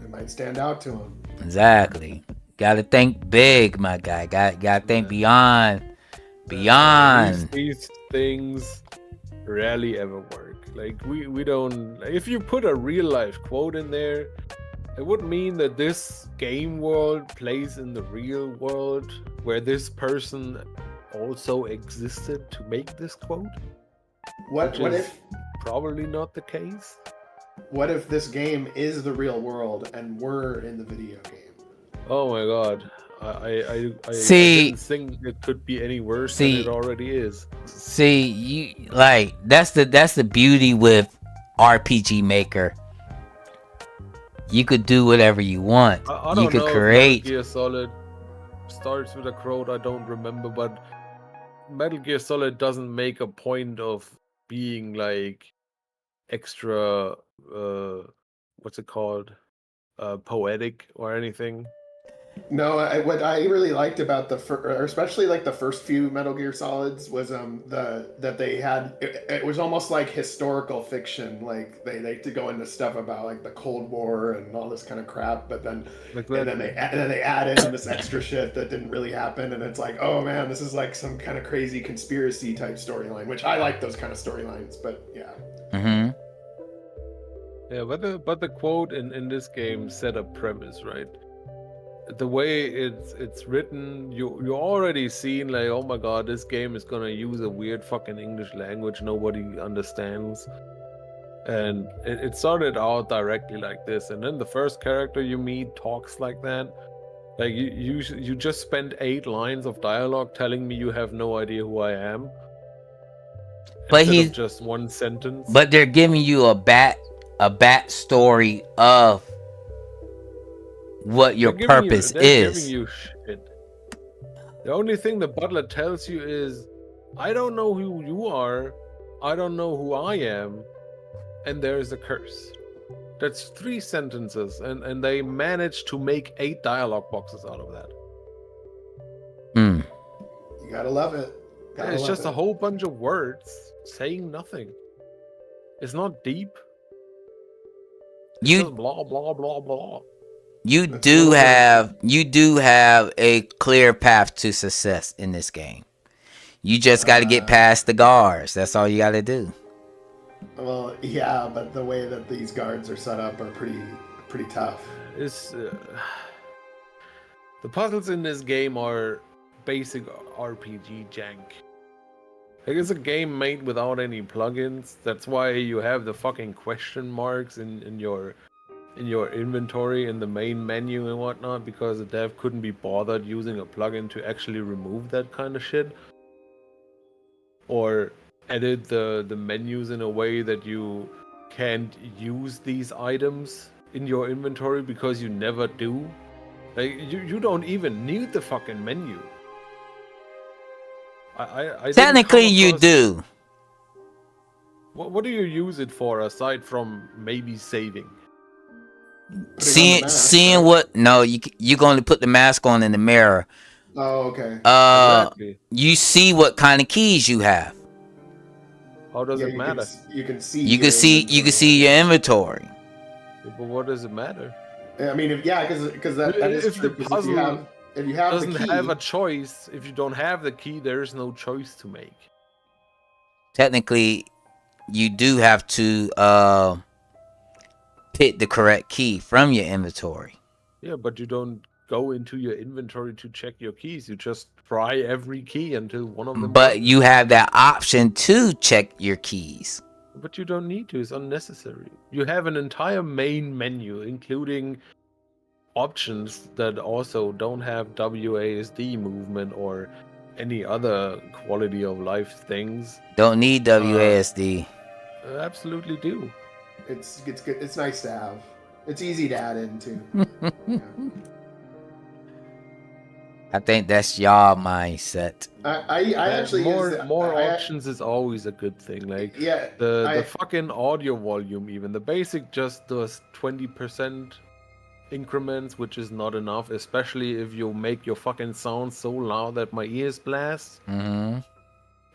It might stand out to them. Exactly. Got to think big, my guy. Got to think beyond. These things rarely ever work. Like we don't. If you put a real life quote in there, it would mean that this game world plays in the real world where this person also existed to make this quote. What if probably not the case? What if this game is the real world and we're in the video game? Oh my god. I see, didn't think it could be any worse than it already is. See, you like that's the beauty with RPG Maker. You could do whatever you want. I don't you could know create. Metal Gear Solid starts with a quote. I don't remember, but Metal Gear Solid doesn't make a point of being like extra. What's it called? Poetic or anything. No, what I really liked about especially like the first few Metal Gear Solids was that they had it was almost like historical fiction. Like they like to go into stuff about like the Cold War and all this kind of crap, but then they add in this extra shit that didn't really happen, and it's like, oh man, this is like some kind of crazy conspiracy type storyline, which I like those kind of storylines. But yeah. Mm-hmm. Yeah, but the quote in this game set a premise, right? The way it's written, you already seen like, oh my god, this game is gonna use a weird fucking English language nobody understands, and it started out directly like this, and then the first character you meet talks like that. Like you just spent 8 lines of dialogue telling me you have no idea who I am, but he's just one sentence. But they're giving you a backstory of what your purpose is. Giving you shit. The only thing the butler tells you is, I don't know who you are, I don't know who I am, and there is a curse. That's 3 sentences, and they managed to make 8 dialogue boxes out of that. You gotta love it. It's just a whole bunch of words saying nothing. It's not deep. It's just blah blah blah blah. You do have a clear path to success in this game. You just got to get past the guards. That's all you got to do. Well, yeah, but the way that these guards are set up are pretty tough. It's the puzzles in this game are basic RPG jank. Like, it's a game made without any plugins. That's why you have the fucking question marks in your inventory in the main menu and whatnot, because the dev couldn't be bothered using a plugin to actually remove that kind of shit or edit the menus in a way that you can't use these items in your inventory because you never do. Like, you don't even need the fucking menu. I Technically you do. What do you use it for aside from maybe saving? Seeing what? No, you're going to put the mask on in the mirror. Oh, okay. Exactly. You see what kind of keys you have. How does it matter? You can see. You can see your inventory. But what does it matter? I mean, because that is true. The puzzle if you have doesn't the key, have a choice. If you don't have the key, there is no choice to make. Technically, you do have to pick the correct key from your inventory. Yeah, but you don't go into your inventory to check your keys. You just try every key until one of them. But you have that option to check your keys. But you don't need to. It's unnecessary. You have an entire main menu, including options that also don't have WASD movement or any other quality of life things. Don't need WASD. Absolutely do. It's good. It's nice to have. It's easy to add into. Yeah. I think that's y'all mindset. I actually more options is always a good thing. Like the fucking audio volume, even the basic just does 20% increments, which is not enough, especially if you make your fucking sound so loud that my ears blast.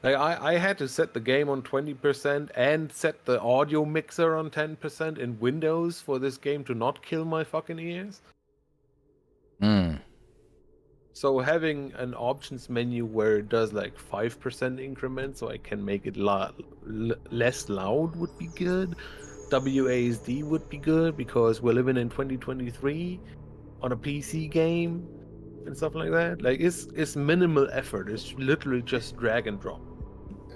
Like I had to set the game on 20% and set the audio mixer on 10% in Windows for this game to not kill my fucking ears. So having an options menu where it does like 5% increments so I can make it less loud would be good. WASD would be good because we're living in 2023 on a PC game and stuff like that. Like it's minimal effort. It's literally just drag and drop.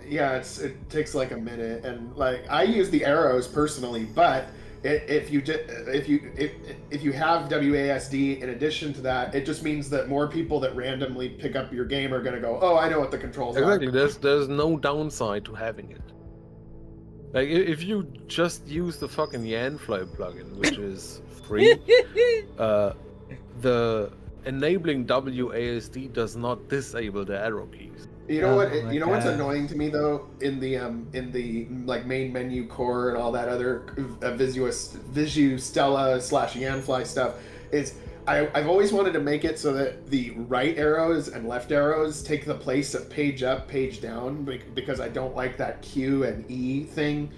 Yeah, it takes like a minute, and like I use the arrows personally, but if you have WASD in addition to that, it just means that more people that randomly pick up your game are going to go, oh, I know what the controls are. Exactly. There's no downside to having it. Like if you just use the fucking Yanfly plugin, which is free, the enabling WASD does not disable the arrow keys. You know what? You know what's annoying to me though in the like main menu core and all that other Visu Stella / Yanfly stuff is I've always wanted to make it so that the right arrows and left arrows take the place of page up, page down, because I don't like that Q and E thing,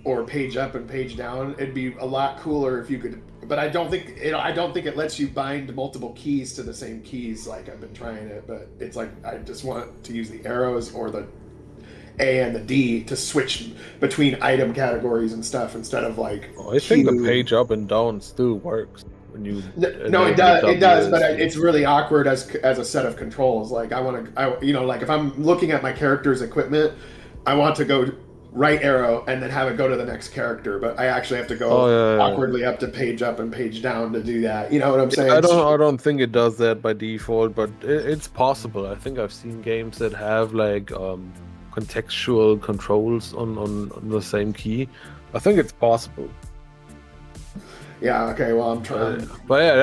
or page up and page down. It'd be a lot cooler if you could. But I don't think it lets you bind multiple keys to the same keys. Like I've been trying it, but it's like I just want to use the arrows or the A and the D to switch between item categories and stuff instead of like. Oh, I think the page up and down still works when you. No, it does. It does, but it's really awkward as a set of controls. Like like if I'm looking at my character's equipment, I want to go right arrow and then have it go to the next character, but I actually have to go awkwardly up to page up and page down to do that. You know what I'm saying? I don't think it does that by default, but it's possible. I think I've seen games that have like contextual controls on the same key. I think it's possible. Yeah, okay, well I'm trying. But yeah,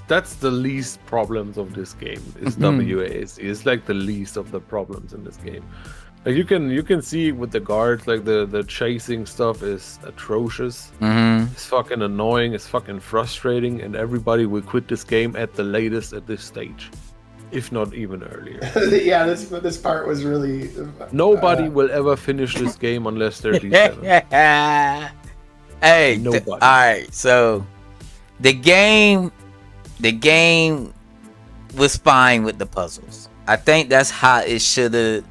that's the least problems of this game is WASD. It's like the least of the problems in this game. Like you can see with the guards, like the chasing stuff is atrocious. It's fucking annoying, it's fucking frustrating, and everybody will quit this game at the latest at this stage, if not even earlier. Yeah, this part was really. Nobody will ever finish this game unless they're D7. Hey, nobody. All right, so the game was fine with the puzzles. I think that's how it should have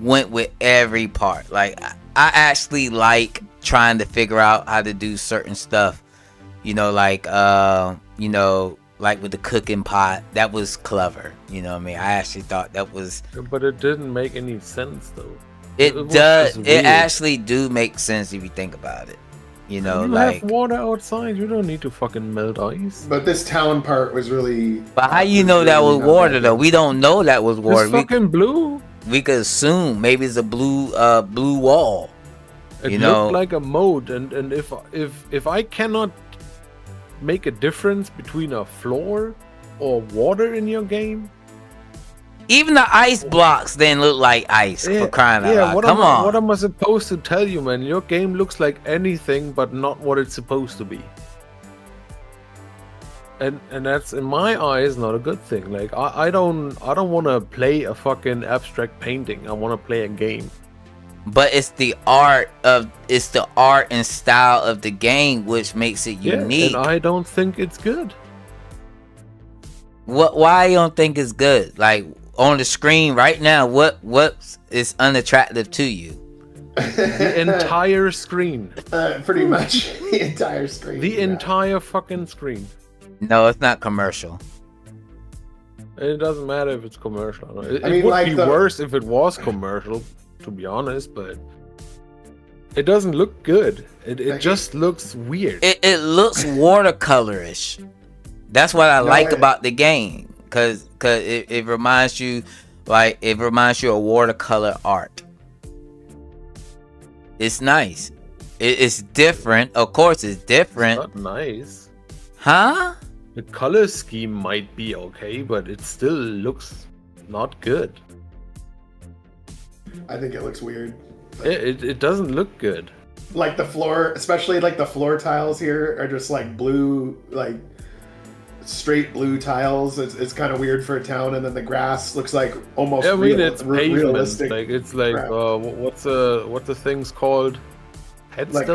went with every part. Like I actually like trying to figure out how to do certain stuff, like like with the cooking pot. That was clever, you know what I mean? I actually thought that was, but it didn't make any sense though. It does. It actually do make sense if you think about it. You have water outside, you don't need to fucking melt ice. But this town part was really. But how you know that was water though? We don't know that was water. It's fucking blue. We could assume maybe it's a blue wall. It looked like a moat, and if I cannot make a difference between a floor or water in your game, even the ice blocks didn't look like ice, for crying out loud. Come on. What am I supposed to tell you, man? Your game looks like anything but not what it's supposed to be. And that's in my eyes not a good thing. Like I don't want to play a fucking abstract painting. I want to play a game. But it's the art and style of the game which makes it unique. And I don't think it's good. Why you don't think it's good? Like on the screen right now, what is unattractive to you? The entire screen. Pretty much the entire screen. The entire fucking screen. No, it's not commercial. It doesn't matter if it's commercial. It would be worse if it was commercial, to be honest, but it doesn't look good. It just looks weird. It looks watercolorish. That's what I like about the game, cause it reminds you of watercolor art. It's nice. It's different. Of course, it's different. It's not nice. Huh? The color scheme might be okay, but it still looks not good. I think it looks weird. It doesn't look good. Like the floor, especially like the floor tiles here are just like blue, like straight blue tiles. It's kind of weird for a town, and then the grass looks like almost it's pavement. realistic. Like it's like what's the things called? Like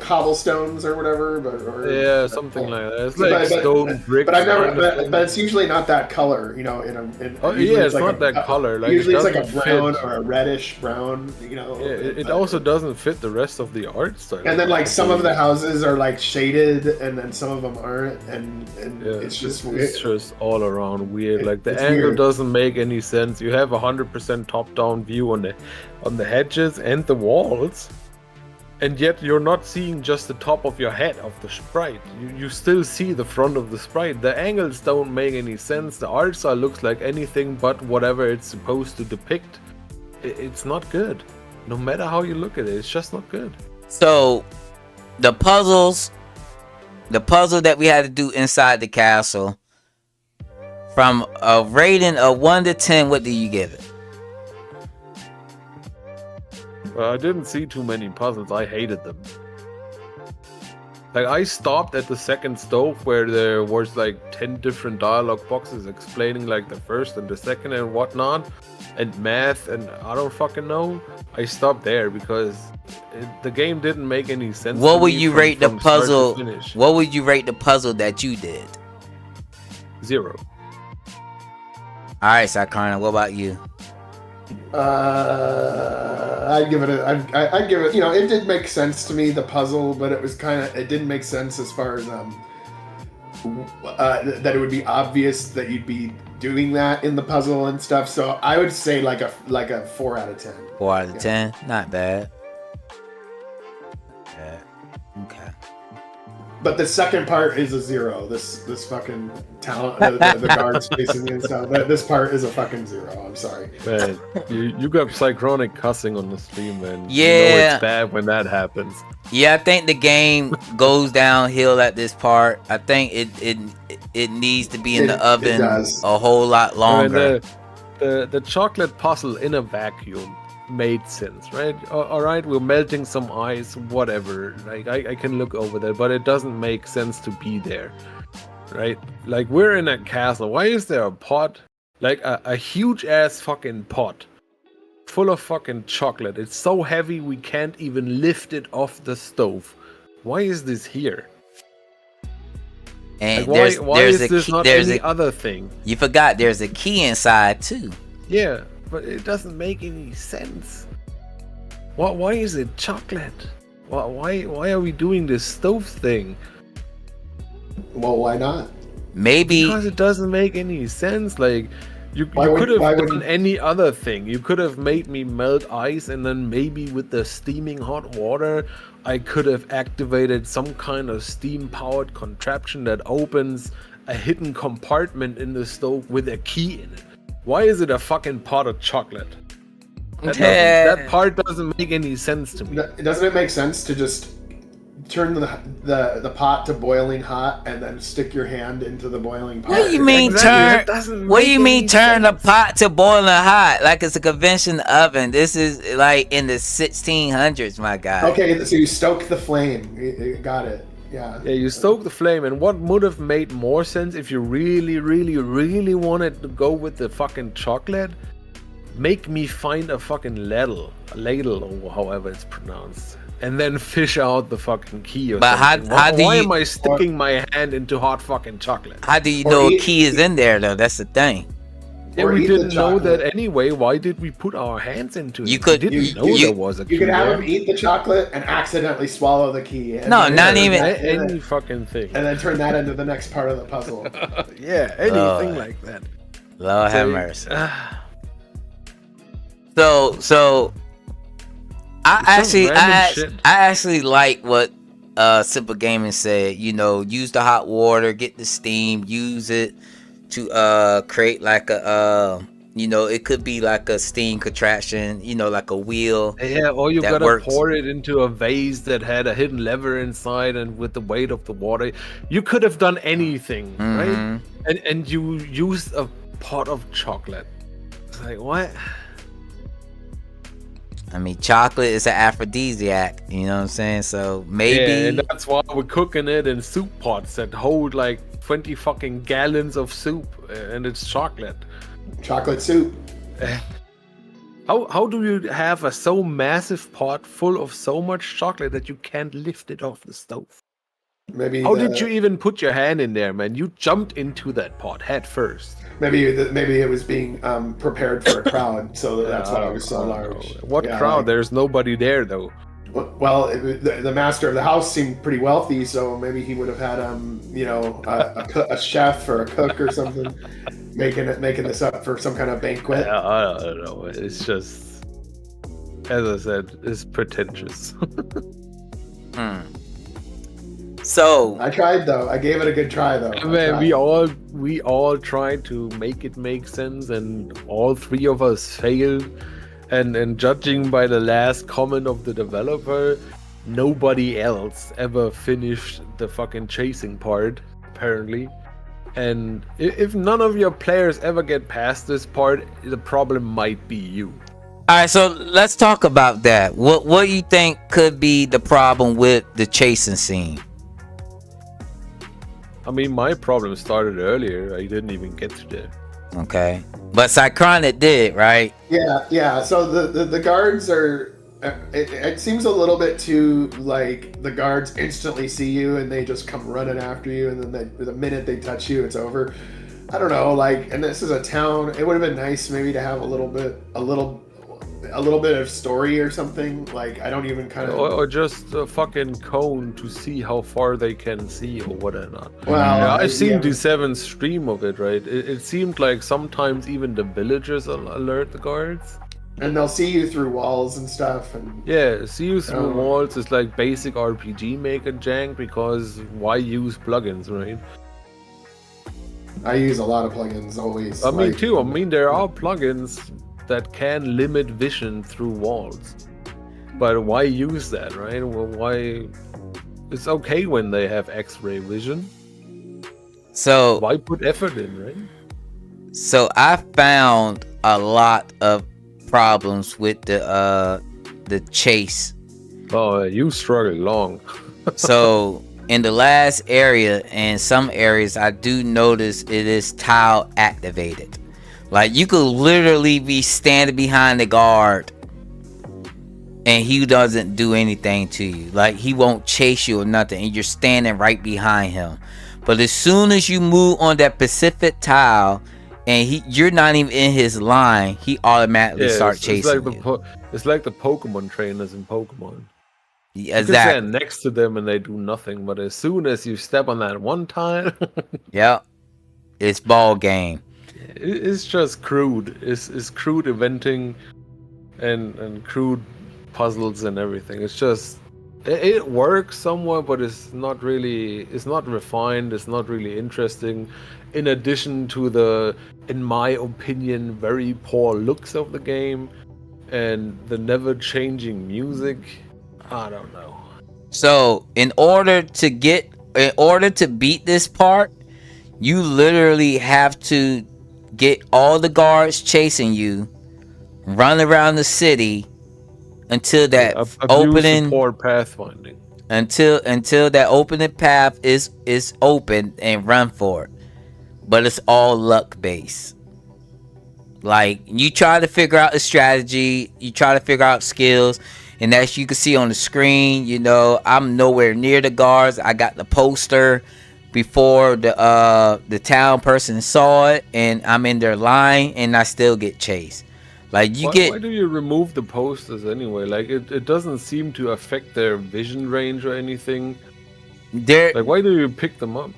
cobblestones or whatever, something like that. It's like stone bricks. But I've never. But it's usually not that color, you know. It's like not that color. Like usually it's like a brown or a reddish brown, you know. Yeah, it also doesn't fit the rest of the art style. And then like some of the houses are like shaded, and then some of them aren't, and it's just weird. It's just all around weird. Like the angle doesn't make any sense. You have 100% top-down view on the hedges and the walls. And yet you're not seeing just the top of your head of the sprite. You still see the front of the sprite. The angles don't make any sense. The art style looks like anything but whatever it's supposed to depict. It's not good. No matter how you look at it, it's just not good. So, the puzzle that we had to do inside the castle, from a rating of 1 to 10, what do you give it? Well, I didn't see too many puzzles. I hated them. Like, I stopped at the second stove where there was like 10 different dialogue boxes explaining like the first and the second and whatnot, and math, and I don't fucking know. I stopped there because the game didn't make any sense. What would you rate the puzzle? What would you rate the puzzle that you did? 0. All right, Sakarna, what about you? I'd give it. I'd give it. You know, it did make sense to me, the puzzle, but it was it didn't make sense as far as that it would be obvious that you'd be doing that in the puzzle and stuff. So I would say like a 4 out of 10. 4 out of 10, not bad. Okay. But the second part is a 0. This fucking talent, the guards facing me and stuff. This part is a fucking 0. I'm sorry. Man, you got psychronic cussing on the stream, man. Yeah. You know it's bad when that happens. Yeah, I think the game goes downhill at this part. I think it needs to be in the oven a whole lot longer. The chocolate puzzle in a vacuum made sense, right? All right, we're melting some ice, whatever. Like I can look over that, but it doesn't make sense to be there, right? Like we're in a castle. Why is there a pot, like a huge ass fucking pot full of fucking chocolate? It's so heavy we can't even lift it off the stove. Why is this here? And like, why is this not any other thing? You forgot there's a key inside too. Yeah, but it doesn't make any sense. Why is it chocolate? Why are we doing this stove thing? Well, why not? Maybe because it doesn't make any sense. Like you could have done any other thing. You could have made me melt ice, and then maybe with the steaming hot water, I could have activated some kind of steam-powered contraption that opens a hidden compartment in the stove with a key in it. Why is it a fucking pot of chocolate? That part doesn't make any sense to me. Doesn't it make sense to just turn the pot to boiling hot and then stick your hand into the boiling pot? What do you mean What do you mean turn the pot to boiling hot? Like it's a convention oven. This is like in the 1600s, my guy. Okay, so you stoke the flame. You got it. Yeah, you stoke the flame, and what would have made more sense if you really, really, really wanted to go with the fucking chocolate? Make me find a fucking ladle, or however it's pronounced, and then fish out the fucking key or something. Why am I sticking my hand into hot fucking chocolate? How do you know a key is in there though? That's the thing. Yeah, we didn't know that anyway. Why did we put our hands into it? You could there was a key. You could have him eat the chocolate and accidentally swallow the key. No, not even any fucking thing. And then turn that into the next part of the puzzle. Yeah, anything like that. Lord have mercy. So I actually like what Simple Gaming said. You know, use the hot water, get the steam, use it to create like a You know, it could be like a steam contraction, you know, like a wheel. Yeah, or you that gotta works. pour it into a vase that had a hidden lever inside, and with the weight of the water, you could have done anything, right? And you used a pot of chocolate. It's like, what? I mean, chocolate is an aphrodisiac, you know what I'm saying? So maybe. Yeah, and that's why we're cooking it in soup pots that hold like 20 fucking gallons of soup, and it's chocolate. Chocolate soup. How do you have a so massive pot full of so much chocolate that you can't lift it off the stove? Maybe. How did you even put your hand in there, man? You jumped into that pot head first. Maybe it was being prepared for a crowd, so that's why it was so large. What crowd? Like, there's nobody there though. Well, the master of the house seemed pretty wealthy, so maybe he would have had a chef or a cook or something making this up for some kind of banquet. I don't know. It's just, as I said, it's pretentious. So I tried though. I gave it a good try though. Man, we all tried to make it make sense, and all three of us failed. And judging by the last comment of the developer, nobody else ever finished the fucking chasing part, apparently. And if none of your players ever get past this part, the problem might be you. all right, so let's talk about that. What do you think could be the problem with the chasing scene? I mean, my problem started earlier. I didn't even get to there. Okay, but Cychronic did, right? Yeah. So the guards are. It seems a little bit too like the guards instantly see you and they just come running after you, and then the minute they touch you, it's over. I don't know, like, and this is a town. It would have been nice maybe to have a little bit of story or something. Like, I don't even kind of, or just a fucking cone to see how far they can see or whatever. Well, yeah, I've seen yeah. D7's stream of it, right? It seemed like sometimes even the villagers alert the guards. And they'll see you through walls and stuff. And yeah, see you through walls is like basic RPG maker jank, because why use plugins, right? I use a lot of plugins always. Me too. I mean, there are plugins that can limit vision through walls, but why use that, right? Well, why? It's okay when they have X-ray vision. So why put effort in, right? So I found a lot of problems with the chase. Oh, you struggled long. So in the last area and some areas, I do notice it is tile activated. Like, you could literally be standing behind the guard and he doesn't do anything to you. Like, he won't chase you or nothing, and you're standing right behind him. But as soon as you move on that specific tile and you're not even in his line, he automatically starts chasing you. It's like the Pokemon trainers in Pokemon. Yeah, exactly. You can stand next to them and they do nothing, but as soon as you step on that one tile, yep, it's ball game. It's just crude. It's crude eventing and crude puzzles and everything. It's just, it works somewhat, but it's not refined. It's not really interesting. In addition to the, in my opinion, very poor looks of the game and the never changing music. I don't know. So in order to beat this part, you literally have to get all the guards chasing you, run around the city until that opening pathfinding. Until that opening path is open, and run for it. But it's all luck based. Like, you try to figure out the strategy, you try to figure out skills, and as you can see on the screen, you know, I'm nowhere near the guards. I got the poster before the town person saw it, and I'm in their line, and I still get chased. Like, why do you remove the posters anyway? Like, it doesn't seem to affect their vision range or anything. Like, why do you pick them up?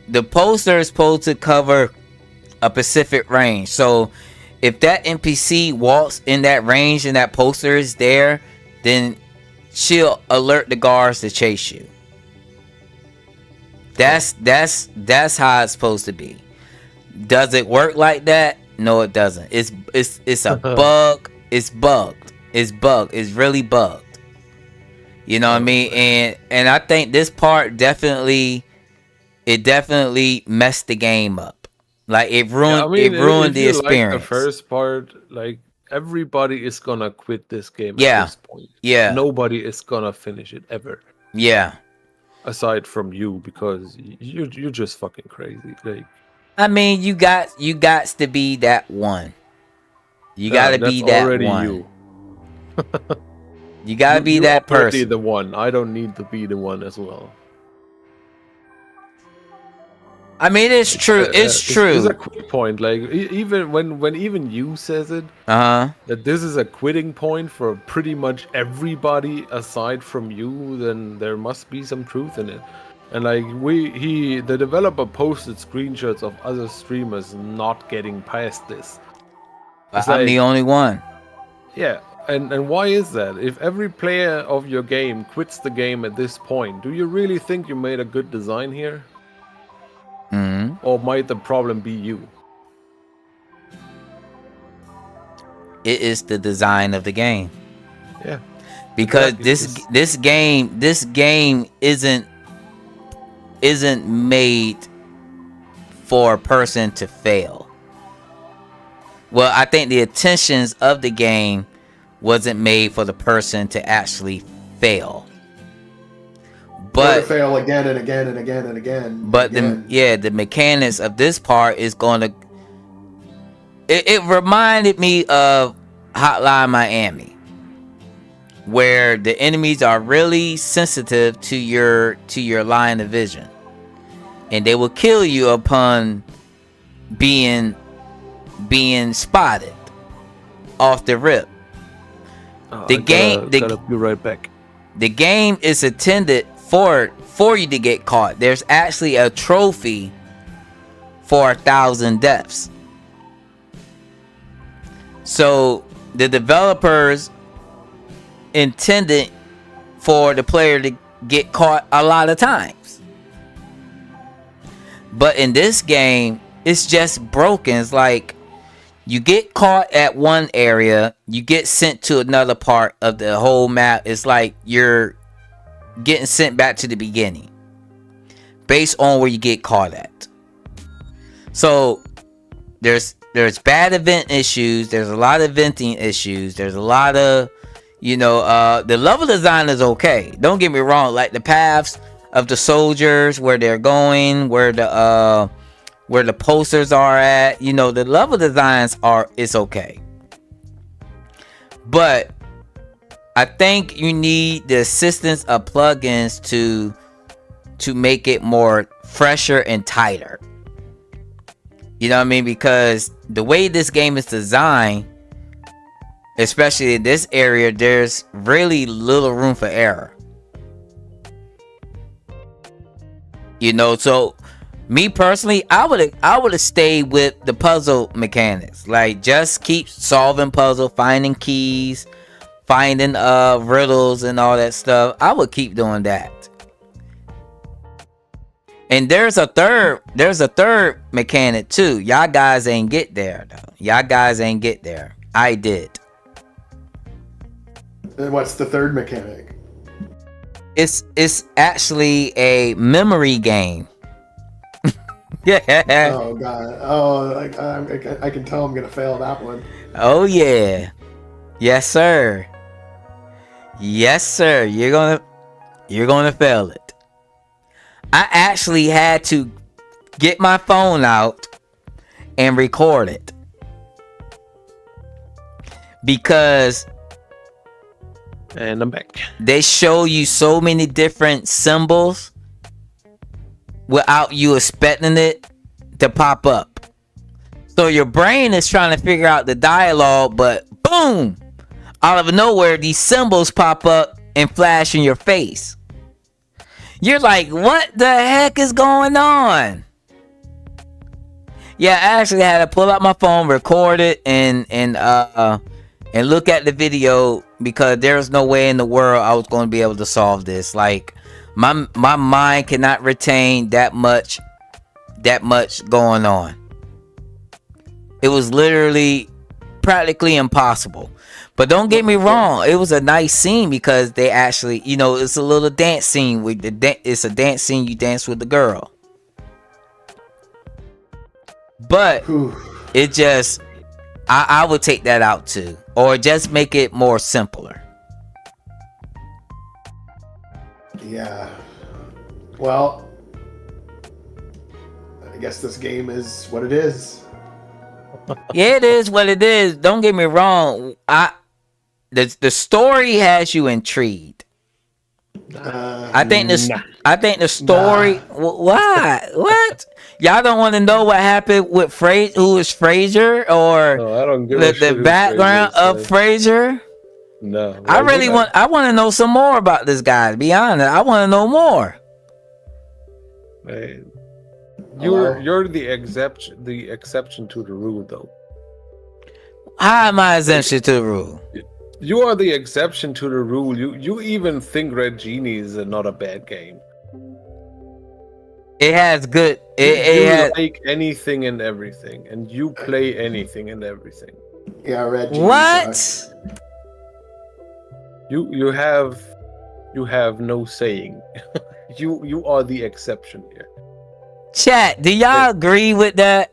The poster is supposed to cover a specific range. So if that NPC walks in that range and that poster is there, then she'll alert the guards to chase you. That's how it's supposed to be. Does it work like that? No, it doesn't. It's a bug. It's bugged. It's bugged. It's really bugged. You know what I mean? And I think this part definitely messed the game up. Like it ruined the experience. Like the first part, like everybody is gonna quit this game Yeah. at this point. Yeah. Nobody is gonna finish it ever. Yeah. Aside from you, because you're just fucking crazy. Like, I mean, you got to be that one. You gotta be that one. You. You gotta be that person. The one. I don't need to be the one as well. I mean, it's true. It's true. It's a quick point. Like even when even you says it, that this is a quitting point for pretty much everybody aside from you, then there must be some truth in it. And like the developer posted screenshots of other streamers not getting past this. I'm the only one. Yeah. And why is that? If every player of your game quits the game at this point, do you really think you made a good design here? Mm-hmm. Or might the problem be you? It is the design of the game. Yeah. Because this game isn't made for a person to fail. Well, I think the intentions of the game wasn't made for the person to actually fail. But fail again and again and again and again. But the mechanics of this part is going to. It reminded me of Hotline Miami, where the enemies are really sensitive to your line of vision, and they will kill you upon being spotted off the rip. Gotta be right back. The game is intended for you to get caught. There's actually a trophy for 1,000 deaths. So the developers intended for the player to get caught a lot of times. But in this game, it's just broken. It's like you get caught at one area, you get sent to another part of the whole map. It's like you're getting sent back to the beginning based on where you get caught at. So there's bad event issues, there's a lot of venting issues, there's a lot of the level design is okay, don't get me wrong. Like the paths of the soldiers, where they're going, where the posters are at, the level designs is okay. But I think you need the assistance of plugins to make it more fresher and tighter. You know what I mean? Because the way this game is designed, especially in this area, there's really little room for error. So me personally, I would have stayed with the puzzle mechanics. Like, just keep solving puzzle, finding keys, finding riddles and all that stuff. I would keep doing that. And there's a third mechanic too. Y'all guys ain't get there though. I did. And what's the third mechanic? It's actually a memory game. Yeah. Oh god. Oh, I can tell I'm gonna fail that one. Oh yeah. Yes sir. You're gonna fail it. I actually had to get my phone out and record it, because and I'm back. They show you so many different symbols without you expecting it to pop up. So your brain is trying to figure out the dialogue, but boom, out of nowhere, these symbols pop up and flash in your face. You're like, what the heck is going on? Yeah, I actually had to pull out my phone, record it, and look at the video, because there's no way in the world I was going to be able to solve this. Like, my mind cannot retain that much going on. It was literally practically impossible. But don't get me wrong, it was a nice scene because they actually, you know, it's a little dance scene with it's a dance scene, you dance with the girl. But it just, I would take that out too, or just make it more simpler. Yeah. Well, I guess this game is what it is. Yeah, it is what it is. Don't get me wrong. The story has you intrigued. I think the story. Why? What? Y'all don't want to know what happened with Fraser? Who is Fraser, or No, I don't give the background of Fraser? No, I want to know some more about this guy. To be honest, I want to know more. Man. You're the exception to the rule, though. How am I exemption to the rule? You are the exception to the rule. You even think Red Genie is not a bad game. It has good. You like anything and everything, and you play anything and everything. Yeah, Red Genie. What? Sucks. You have no saying. you are the exception here. Chat, do y'all agree with that?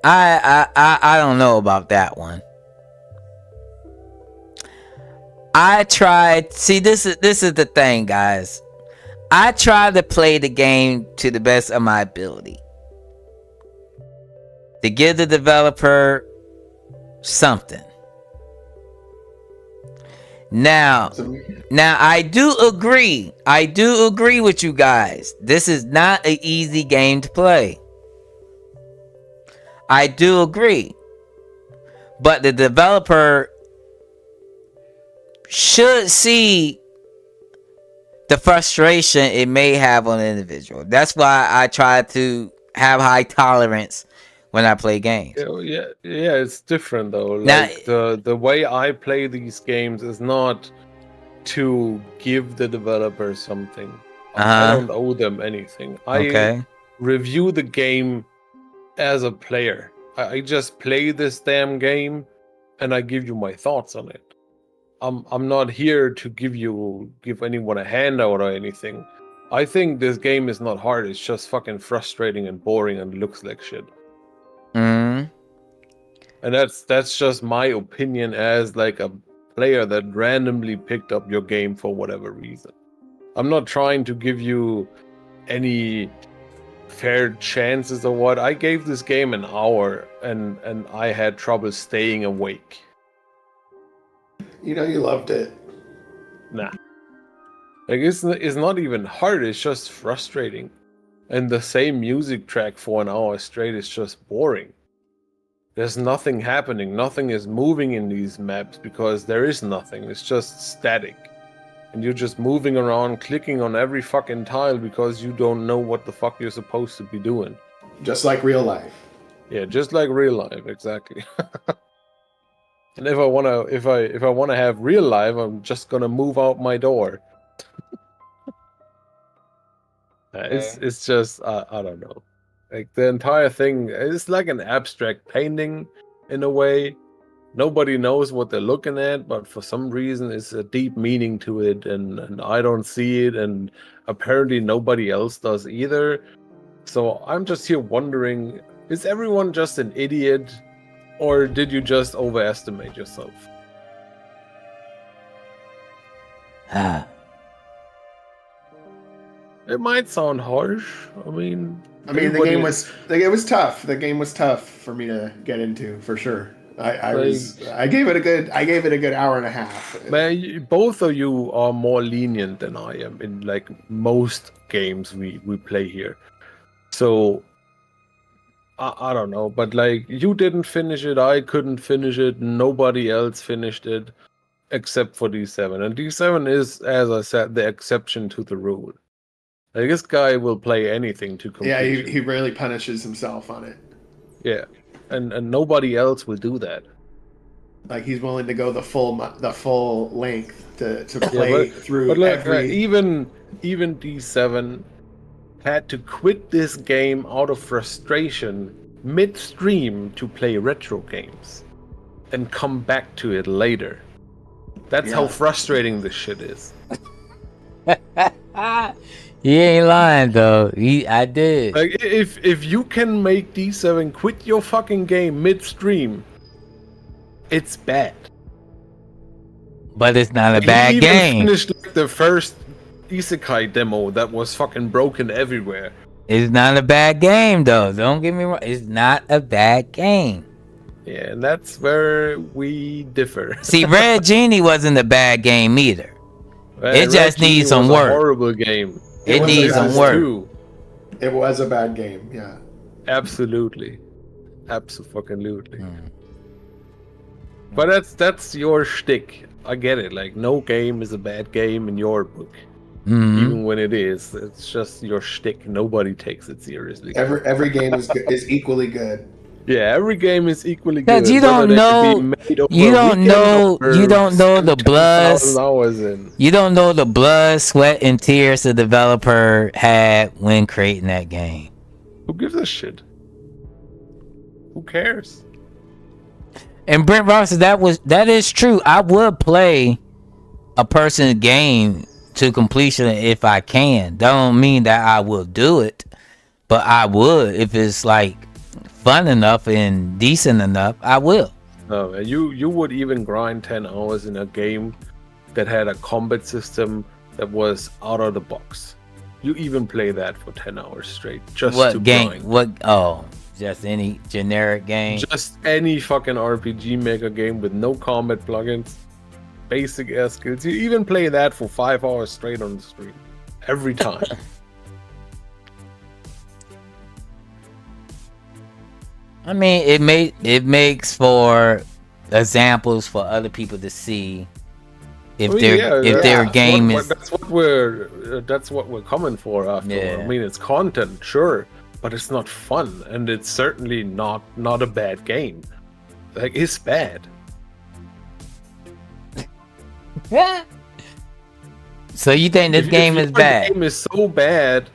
I don't know about that one. I tried. See, this is the thing, guys. I tried to play the game to the best of my ability to give the developer something. Now I do agree. I do agree with you guys. This is not an easy game to play. I do agree. But the developer should see the frustration it may have on an individual. That's why I try to have high tolerance when I play games. Yeah, it's different though. Like the way I play these games is not to give the developer something. I don't owe them anything. I review the game as a player. I just play this damn game and I give you my thoughts on it. I'm not here to give anyone a handout or anything. I think this game is not hard. It's just fucking frustrating and boring and looks like shit. Mm. And that's just my opinion as like a player that randomly picked up your game for whatever reason. I'm not trying to give you any fair chances or what. I gave this game an hour and I had trouble staying awake. You know you loved it. Nah. Like it's not even hard, it's just frustrating. And the same music track for an hour straight is just boring. There's nothing happening, nothing is moving in these maps because there is nothing, it's just static. And you're just moving around, clicking on every fucking tile because you don't know what the fuck you're supposed to be doing. Just like real life. Yeah, just like real life, exactly. And if I wanna have real life, I'm just gonna move out my door. It's just I don't know. Like the entire thing is like an abstract painting in a way. Nobody knows what they're looking at, but for some reason it's a deep meaning to it, and I don't see it, and apparently nobody else does either. So I'm just here wondering, is everyone just an idiot, or did you just overestimate yourself? It might sound harsh. I mean, the game was tough. The game was tough for me to get into, for sure. I gave it a good hour and a half. Man, both of you are more lenient than I am in like most games we play here. So I don't know, but like you didn't finish it, I couldn't finish it, nobody else finished it except for D7. And D7 is, as I said, the exception to the rule. Like this guy will play anything to completion. Yeah, he really punishes himself on it. Yeah. And nobody else will do that. Like he's willing to go the full length to play through. But like, even D7 had to quit this game out of frustration midstream to play retro games and come back to it later. That's how frustrating this shit is. He ain't lying though. I did. Like if you can make D7 quit your fucking game midstream, it's bad. But it's not a bad he game. Even finished like the first Isekai demo that was fucking broken everywhere. It's not a bad game though. Don't get me wrong. It's not a bad game. Yeah, and that's where we differ. See, Red Genie wasn't a bad game either. It just needs some work. A horrible game. It needs some work. Too. It was a bad game. Yeah. Absolutely. Absolutely. But that's your shtick. I get it. Like, no game is a bad game in your book. Even when it is, it's just your shtick. Nobody takes it seriously. Every game is equally good. Yeah, every game is equally good. Because you don't know the blood. You don't know the blood, sweat, and tears the developer had when creating that game. Who gives a shit? Who cares? And Brent Ross said that is true. I would play a person's game to completion if I can. That don't mean that I will do it, but I would if it's like fun enough and decent enough. I will. No, you would even grind 10 hours in a game that had a combat system that was out of the box. You even play that for 10 hours straight just what to game? grind. What? Oh, just any generic game. Just any fucking RPG maker game with no combat plugins, basic ass skills. You even play that for 5 hours straight on the stream every time. I mean, it makes for examples for other people to see if their game is. That's what we're coming for after. Yeah. I mean, it's content, sure, but it's not fun, and it's certainly not a bad game. Like, it's bad. So you think this game is bad? The game is so bad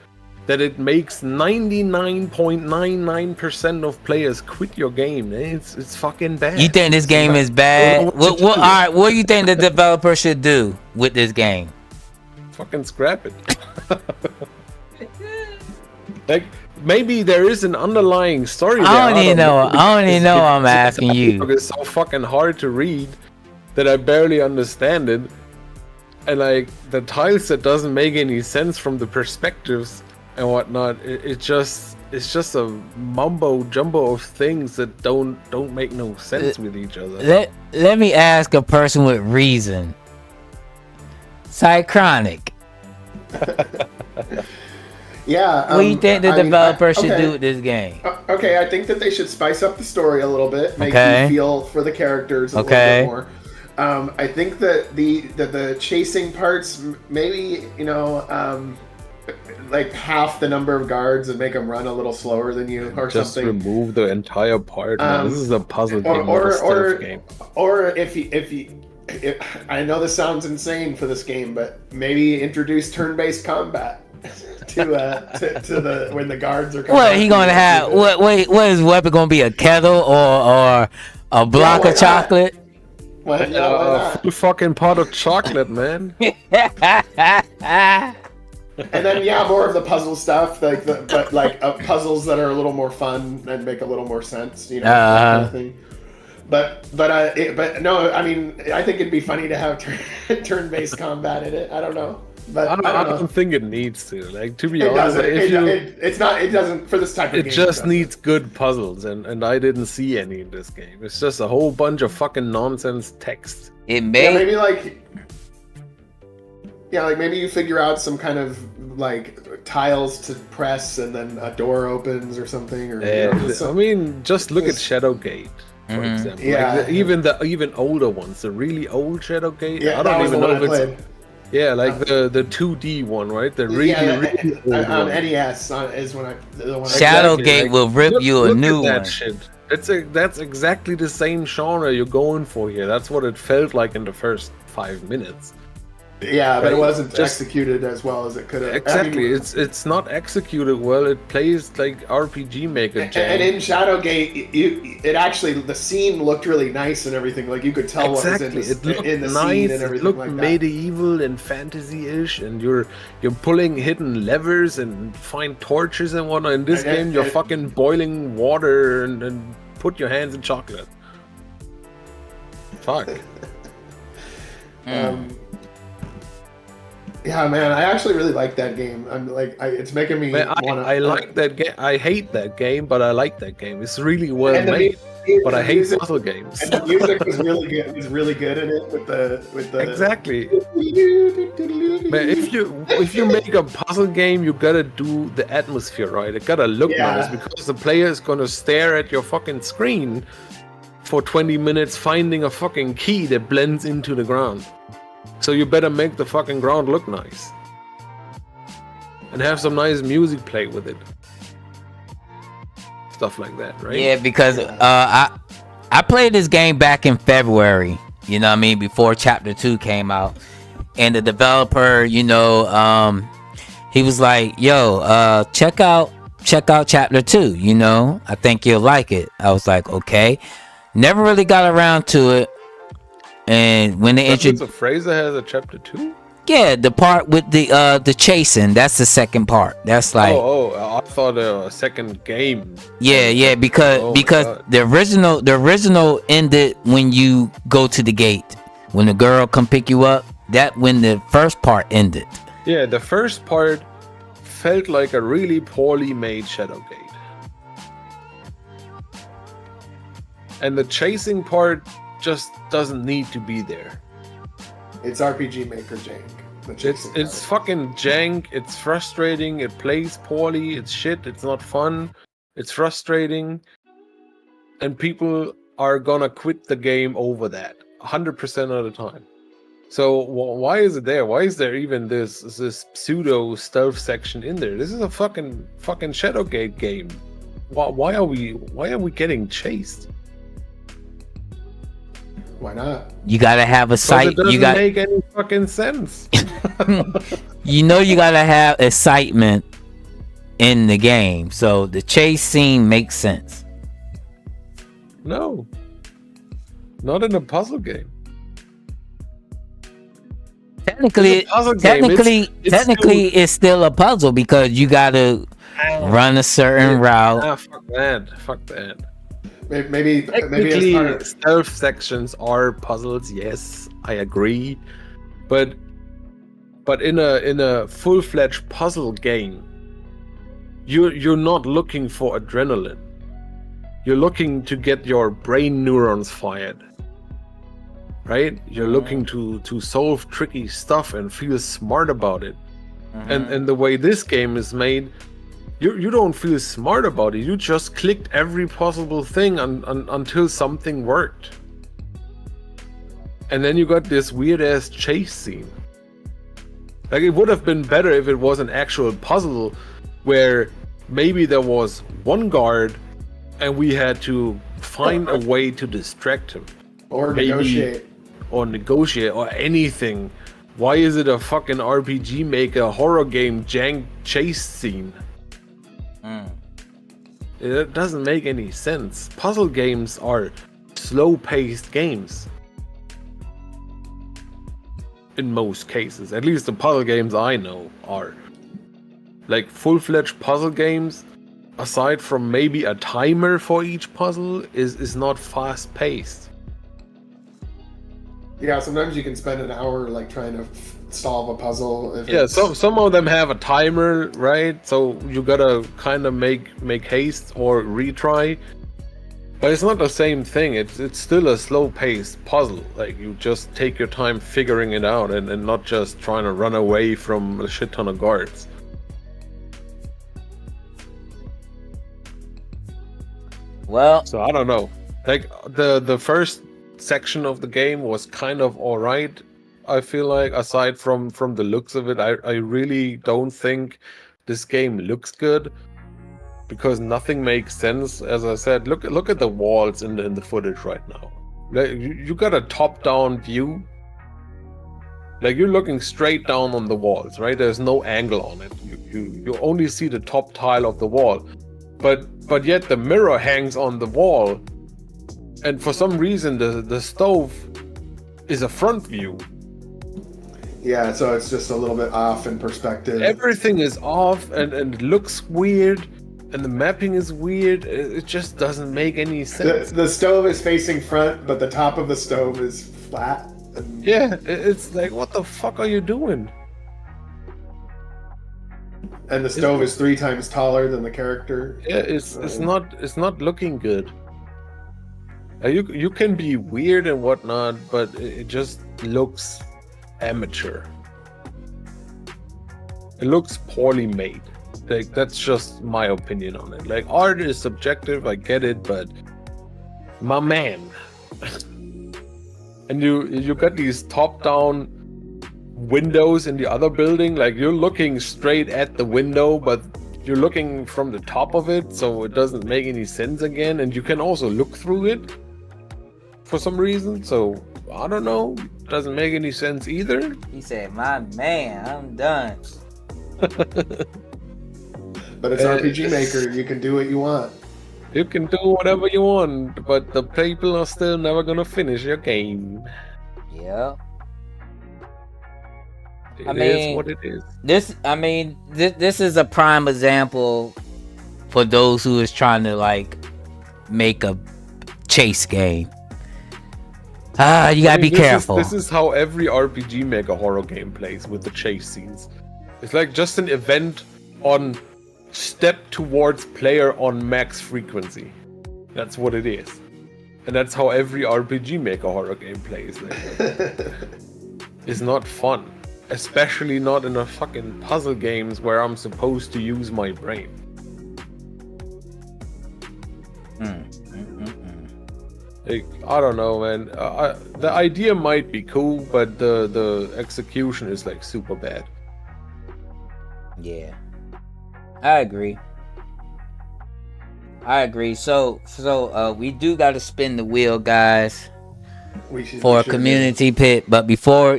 that it makes 99.99% of players quit your game. It's fucking bad. You think this game is bad? All right, what do you think the developer should do with this game? Fucking scrap it. Like, maybe there is an underlying story there. I don't even know. I'm asking you. It's so fucking hard to read that I barely understand it. And like, the tile set doesn't make any sense from the perspectives and whatnot. It's just a mumbo jumbo of things that don't make no sense with each other. Let me ask a person with reason. Psychronic. Yeah. What do you think the developer should do with this game? Okay, I think that they should spice up the story a little bit, make you feel for the characters a little bit more. I think that the chasing parts, maybe, like half the number of guards and make them run a little slower than you or just something. Just remove the entire part. This is a puzzle game, not a stealth game. Or if I know this sounds insane for this game, but maybe introduce turn-based combat to the when the guards are coming. What he gonna have? What is weapon gonna be? A kettle or a block of chocolate? Full fucking pot of chocolate, man. And then more of the puzzle stuff, puzzles that are a little more fun and make a little more sense, that kind of thing. But no, I mean, I think it'd be funny to have turn-based combat in it. I don't know, but I don't think it needs to. Like, to be it honest, doesn't. It doesn't for this type of game. It just needs good puzzles, and I didn't see any in this game. It's just a whole bunch of fucking nonsense text. Maybe maybe you figure out some kind of like tiles to press, and then a door opens or something. Or I mean, just look at Shadowgate, for example. Yeah, like even older ones, the really old Shadowgate. Yeah, I don't even know if it's. Played. Yeah, like the 2D one, right? The really old on one. NES is when the one. Shadowgate will rip you a new that one. Shit. That's exactly the same genre you're going for here. That's what it felt like in the first 5 minutes. Yeah, but right? it wasn't Just executed as well as it could have. exactly. I mean, It's not executed well. It plays like RPG Maker and jank. in Shadowgate, it actually, the scene looked really nice and everything. Like you could tell Exactly. what was It looked in the nice. scene and It everything looked like that. medieval and fantasy-ish, and you're pulling hidden levers and find torches and whatnot. In this game, you're fucking boiling water and put your hands in chocolate. Fuck. Yeah, man, I actually really like that game. I'm like, it's making me Man, want to. I like that game. I hate that game, but I like that game. It's really well made. But I hate music, puzzle games. and the music was really good. It was really good in it with the Exactly. Man, if you make a puzzle game, you gotta do the atmosphere right. It gotta look nice because the player is gonna stare at your fucking screen for 20 minutes finding a fucking key that blends into the ground. So you better make the fucking ground look nice. And have some nice music play with it. Stuff like that, right? Yeah, because I played this game back in February, you know what I mean, before chapter 2 came out. And the developer, you know, he was like, yo, check out chapter 2, you know, I think you'll like it. I was like, okay. Never really got around to it. And when they introduced, So Fraser has a chapter 2? yeah, the part with the chasing, that's the second part. That's like, I thought a second game. yeah, because the original ended when you go to the gate, when the girl come pick you up. That when the first part ended. Yeah, the first part felt like a really poorly made Shadowgate. And the chasing part just doesn't need to be there. It's RPG Maker jank. It's fucking jank, it's frustrating, it plays poorly, it's shit, it's not fun, it's frustrating, and people are gonna quit the game over that 100% of the time. So why is it there? Why is there even this pseudo stealth section in there? This is a fucking Shadowgate game. Why are we getting chased? Why not? You gotta have a sight. It doesn't make any fucking sense. You know, you gotta have excitement in the game, so the chase scene makes sense. No, not in a puzzle game. Technically, it's still a puzzle because you gotta run a certain route. Fuck that. Maybe Technically, stealth sections are puzzles. Yes, I agree, but in a full-fledged puzzle game, you're not looking for adrenaline. You're looking to get your brain neurons fired, right? You're looking to solve tricky stuff and feel smart about it. And the way this game is made, you don't feel smart about it. You just clicked every possible thing until something worked. And then you got this weird ass chase scene. Like, it would have been better if it was an actual puzzle where maybe there was one guard and we had to find a way to distract him. Or negotiate or anything. Why is it a fucking RPG Maker horror game jank chase scene? It doesn't make any sense. Puzzle games are slow-paced games. In most cases. At least the puzzle games I know are. Like, full-fledged puzzle games, aside from maybe a timer for each puzzle, is not fast-paced. Yeah, sometimes you can spend an hour like trying to solve a puzzle. Some of them have a timer, right? So you gotta kind of make haste or retry. But it's not the same thing. It's still a slow-paced puzzle. Like, you just take your time figuring it out and not just trying to run away from a shit ton of guards. Well, so I don't know. Like, the first section of the game was kind of alright. I feel like, aside from the looks of it, I really don't think this game looks good because nothing makes sense. As I said, look at the walls in the footage right now. Like, you got a top-down view, Like you're looking straight down on the walls, right? There's no angle on it. You only see the top tile of the wall, but yet the mirror hangs on the wall, and for some reason the stove is a front view. Yeah, so it's just a little bit off in perspective. Everything is off, and it looks weird, and the mapping is weird. It just doesn't make any sense. The stove is facing front, but the top of the stove is flat. Yeah, it's like, what the fuck are you doing? And the stove is 3 times taller than the character. Yeah, it's not looking good. You can be weird and whatnot, but it just looks amateur. It looks poorly made. Like, that's just my opinion on it. Like, art is subjective, I get it, but my man. And you got these top-down windows in the other building. Like, you're looking straight at the window, but you're looking from the top of it, so it doesn't make any sense again. And you can also look through it for some reason, so I don't know. Doesn't make any sense either. He said, "My man, I'm done." But it's RPG Maker. You can do what you want. You can do whatever you want, but the people are still never gonna finish your game. Yeah. It is what it is. This is a prime example for those who is trying to like make a chase game. You gotta be careful. This is how every RPG Maker horror game plays with the chase scenes. It's like just an event on step towards player on max frequency. That's what it is. And that's how every RPG Maker horror game plays. Like, it's not fun. Especially not in a fucking puzzle games where I'm supposed to use my brain. Like, I don't know, man. The idea might be cool, but the execution is like super bad. Yeah, I agree. So we do got to spin the wheel, guys, for a community pit. But before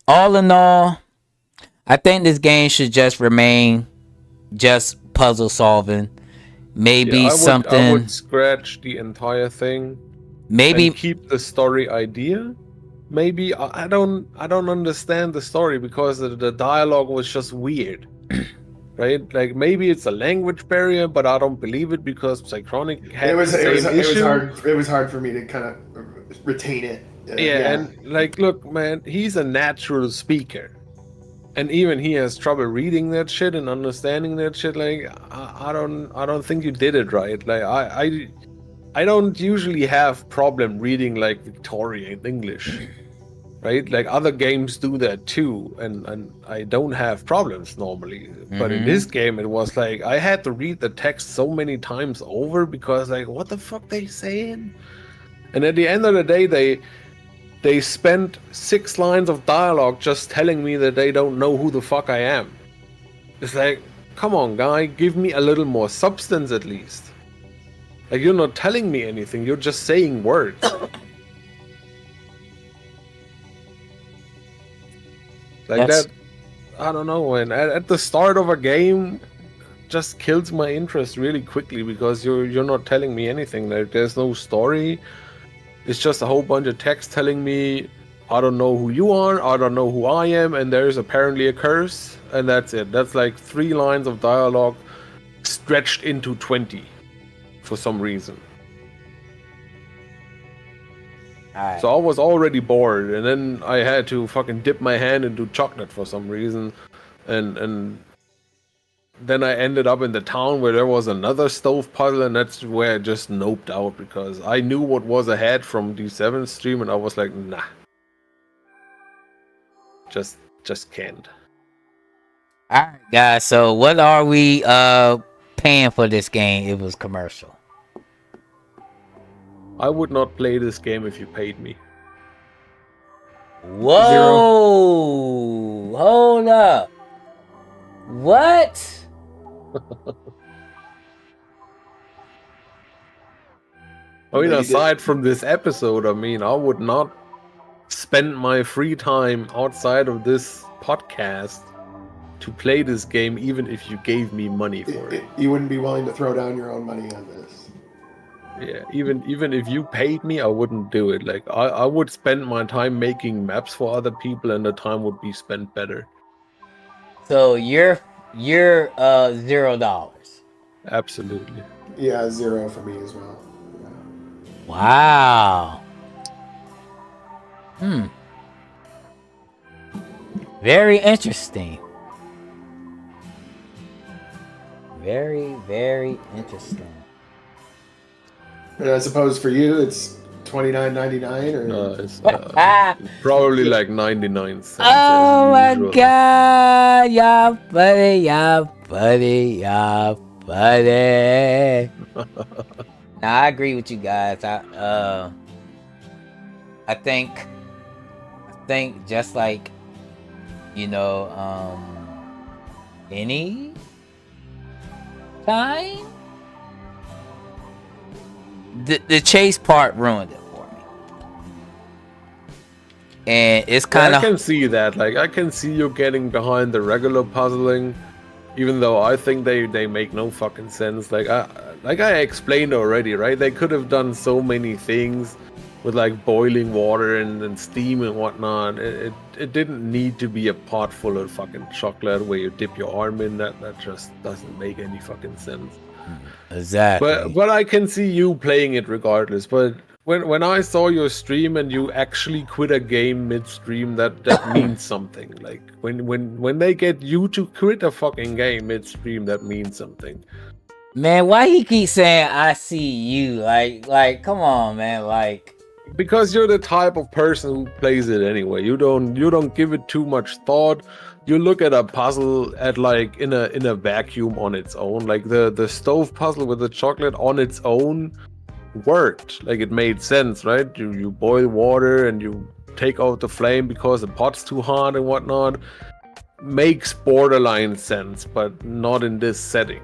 all in all, I think this game should just remain just puzzle solving. Maybe something. I would scratch the entire thing. Maybe and keep the story idea. Maybe I don't understand the story because the dialogue was just weird, right? Like maybe it's a language barrier, but I don't believe it because Psychronic had the same issue. It was hard for me to kind of retain it. Yeah, and like, look, man, he's a natural speaker. And even he has trouble reading that shit and understanding that shit. Like, I don't think you did it right. Like, I don't usually have problem reading like Victorian English, right? Like other games do that too, and I don't have problems normally. But in this game, it was like I had to read the text so many times over because like, what the fuck they saying? And at the end of the day, they spent 6 lines of dialogue just telling me that they don't know who the fuck I am. It's like, come on, guy, give me a little more substance at least. Like, you're not telling me anything, you're just saying words. Like that, I don't know, and at the start of a game, just kills my interest really quickly because you're not telling me anything. Like, there's no story. It's just a whole bunch of text telling me, I don't know who you are, I don't know who I am, and there's apparently a curse, and that's it. That's like 3 lines of dialogue stretched into 20 for some reason. Right. So I was already bored, and then I had to fucking dip my hand into chocolate for some reason, and then I ended up in the town where there was another stove puzzle, and that's where I just noped out because I knew what was ahead from D7's stream, and I was like, nah. Just can't. Alright, guys, so what are we paying for this game? It was commercial. I would not play this game if you paid me. Whoa! 0. Hold up. What? I mean, aside from this episode, I mean, I would not spend my free time outside of this podcast to play this game, even if you gave me money for it. You wouldn't be willing to throw down your own money on this. Yeah, even if you paid me, I wouldn't do it. Like I would spend my time making maps for other people, and the time would be spent better. So you're $0. Absolutely. Yeah, 0 for me as well. Yeah. Wow. Very interesting. Very, very interesting. And I suppose for you, it's $29.99 or. No, it's probably like 99 cents. Oh as my usual. god, y'all funny, y'all funny, y'all funny. Now I agree with you guys. I think just like, you know, any time, the chase part ruined it for me, and it's kind I of. can see that. Like I can see you getting behind the regular puzzling, even though I think they make no fucking sense. Like I explained already, right? They could have done so many things with like boiling water and steam and whatnot. It didn't need to be a pot full of fucking chocolate where you dip your arm in. That just doesn't make any fucking sense. Exactly. But I can see you playing it regardless. But when I saw your stream and you actually quit a game midstream, that means something. Like when they get you to quit a fucking game midstream, that means something. Man, why he keep saying I see you? Like come on, man. Like, because you're the type of person who plays it anyway. You don't give it too much thought. You look at a puzzle at like in a vacuum on its own. Like the stove puzzle with the chocolate on its own worked. Like it made sense, right? You boil water and you take out the flame because the pot's too hot and whatnot. Makes borderline sense, but not in this setting.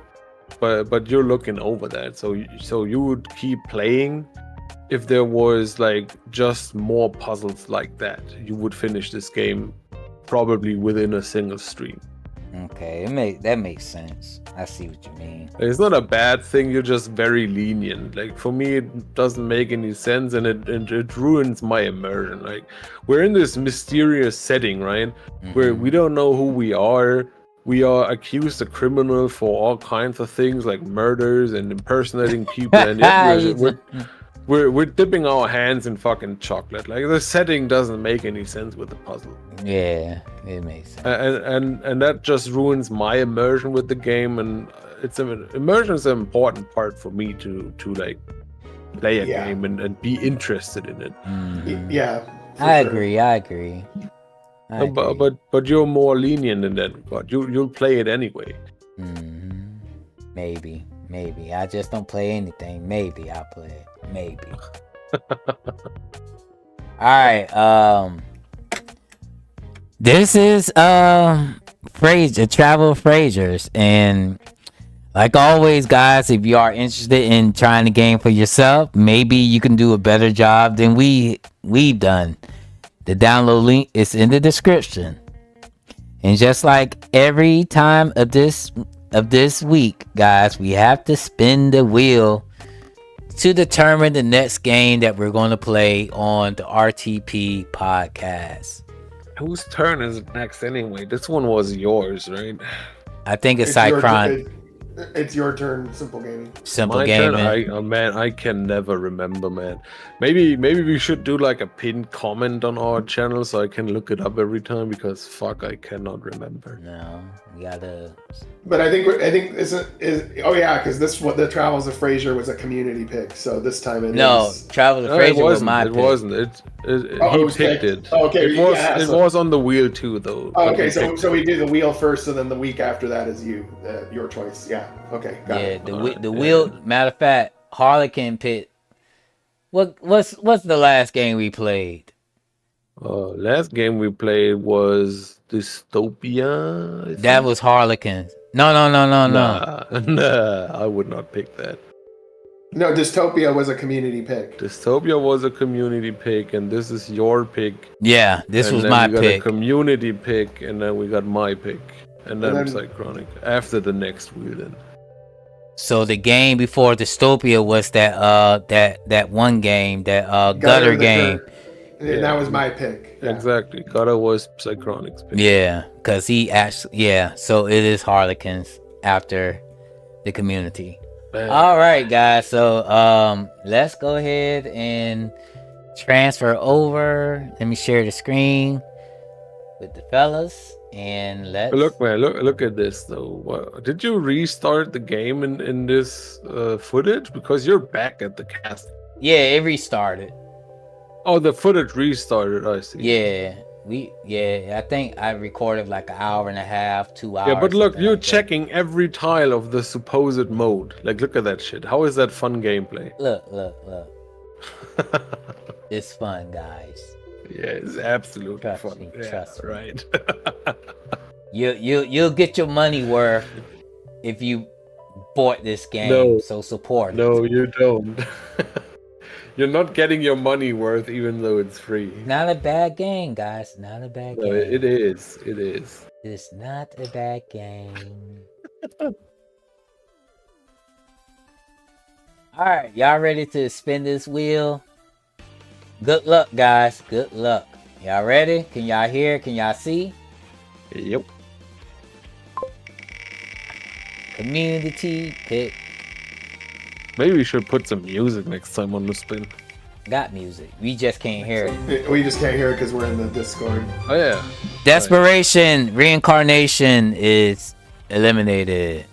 But you're looking over that, so you would keep playing. If there was like just more puzzles like that, you would finish this game probably within a single stream. okay, that makes sense. I see what you mean. It's not a bad thing. You're just very lenient. Like for me, it doesn't make any sense, and it ruins my immersion. Like we're in this mysterious setting, right? Where we don't know who we are. We are accused of criminal for all kinds of things like murders and impersonating people, and yet we're dipping our hands in fucking chocolate. Like the setting doesn't make any sense with the puzzle. Yeah, it makes sense. And that just ruins my immersion with the game. And immersion is an important part for me to like play a game and be interested in it. Yeah, I agree. But you're more lenient in that regard. You'll play it anyway. Maybe. I just don't play anything. Maybe I'll play it. Maybe. All right. This is Fraser, Travel Frasers, and like always, guys, if you are interested in trying the game for yourself, maybe you can do a better job than we've done. The download link is in the description. And just like every time of this week, guys, we have to spin the wheel to determine the next game that we're going to play on the RTP podcast. Whose turn is it next anyway? This one was yours, right? I think it's Cycron. It's your turn, Simple Gaming. Simple Gaming. Turn, man, I can never remember, man. Maybe we should do like a pinned comment on our channel so I can look it up every time, because fuck, I cannot remember. No, we gotta. But I think is oh yeah, because the Travels of Fraser was a community pick, so this time it is. Travels of Fraser was my pick. It wasn't. He picked it. Oh, okay, it was on the wheel too, though. Oh, okay, so we do the wheel first, and then the week after that is your choice. Yeah. Okay. Got it. The wheel. Matter of fact, Harlequin picked. What's the last game we played? Last game we played was Dystopia. That was Harlequin. No. Nah, I would not pick that. No, Dystopia was a community pick. Dystopia was a community pick, and this is your pick. Yeah, this and was then my we got pick. a community pick, and then we got my pick, and then then- Psychronic after the next wheel. Then So the game before Dystopia was that one game, that gutter the game. Dirt. And that was my pick. Yeah. exactly, Gutter was Psychronic's pick. Yeah, because he actually so it is Harlequins after the community. Man. All right, guys. So let's go ahead and transfer over. Let me share the screen with the fellas, and let's Look, man, look at this though. What, did you restart the game in this footage? Because you're back at the castle. Yeah, it restarted. Oh, the footage restarted. I see. I think I recorded like an hour and a half, 2 hours. Yeah, but look, something you're like that. checking every tile of the supposed mode. Like, look at that shit. How is that fun gameplay? Look. It's fun, guys. Yeah, it's absolutely Trust fun. me, Yeah, trust me. right. You'll get your money worth if you bought this game. No. So support it. No, you don't. You're not getting your money worth, even though it's free. Not a bad game, guys. Not a bad No, game. it is. It is. It's not a bad game. All right, y'all ready to spin this wheel? Good luck, guys. Good luck. Y'all ready? Can y'all hear? Can y'all see? Yep. Community pick. Maybe we should put some music next time on the spin. Got music. We just can't hear it. We just can't hear it because we're in the Discord. Oh yeah. Desperation reincarnation is eliminated.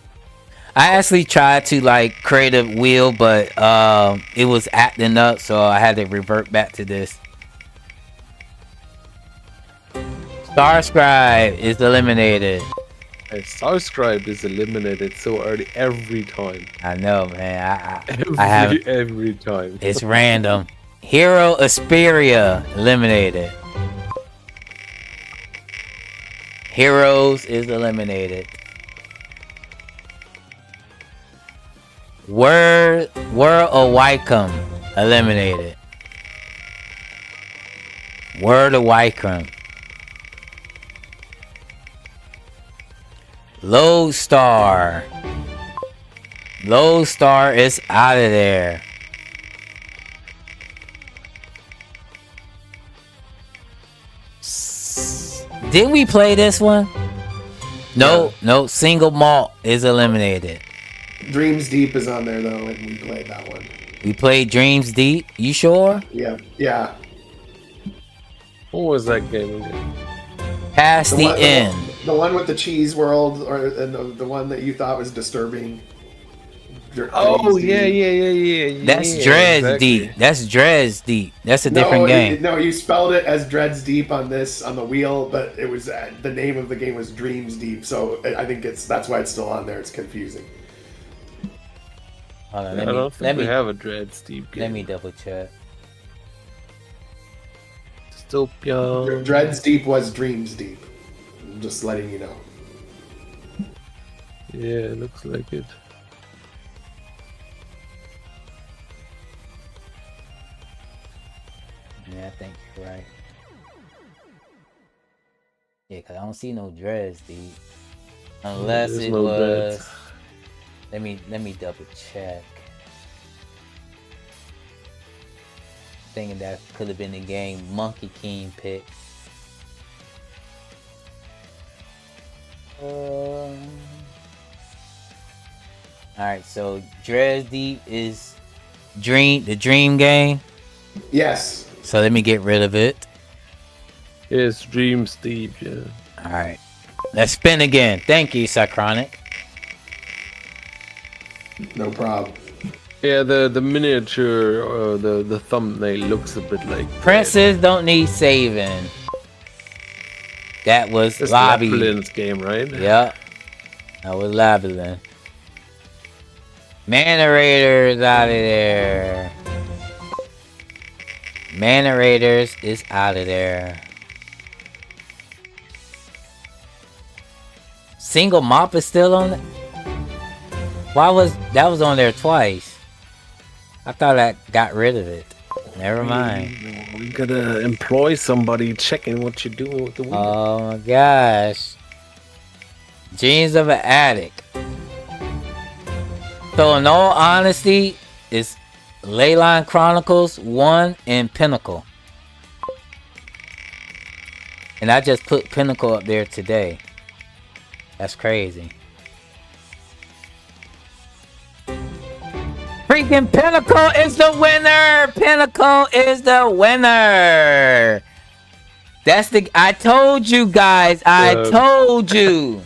I actually tried to like create a wheel, but it was acting up, so I had to revert back to this. Starscribe is eliminated. Hey, Starscribe is eliminated so early every time. I know, man. I haven't. Every time. It's random. Hero Asperia eliminated. Heroes is eliminated. World of Wycombe eliminated. Word of Wycombe. Lodestar is out of there. Didn't we play this one? No, Single Malt is eliminated. Dreams Deep is on there though, and we played that one. We played Dreams Deep. You sure? Yeah. What was that game again? Past the end. The one with the cheese world, and the one that you thought was disturbing. Oh Dreams yeah, Deep. That's Dreads exactly. Deep. That's Dreads Deep. That's a different game. No, you spelled it as Dreads Deep on the wheel, but it was the name of the game was Dreams Deep. So I think that's why it's still on there. It's confusing. Hold on, I don't think we have a Dread Steve game. let me double check. Dystopia. Dreads Deep was Dreams Deep. I'm just letting you know. Yeah, it looks like it. Yeah, I think you're right. Yeah, cause I don't see no Dreads Deep. Unless There's it no was. Dreads. Let me double check. Thinking that could have been the game Monkey King pick. Alright, so Dreads Deep is the dream game. Yes. So let me get rid of it. Yes, Dream Steve, yeah. Alright. Let's spin again. Thank you, Sychronic. No problem. Yeah, the miniature, the thumbnail looks a bit like Princes don't need saving. That was It's Lobby. Laplin's game, right? Yep. That was Labyrinth. Mana Raiders out of there. Mana Raiders is out of there. Single Mop is still on it? Why was that on there twice? I thought I got rid of it. Never mind. We gotta employ somebody checking what you do with the wheel. Oh my gosh. Genes of an addict. So in all honesty, it's Leyline Chronicles 1 and Pinnacle. And I just put Pinnacle up there today. That's crazy. Freaking Pinnacle is the winner! Pinnacle is the winner! That's the... I told you guys. I told you.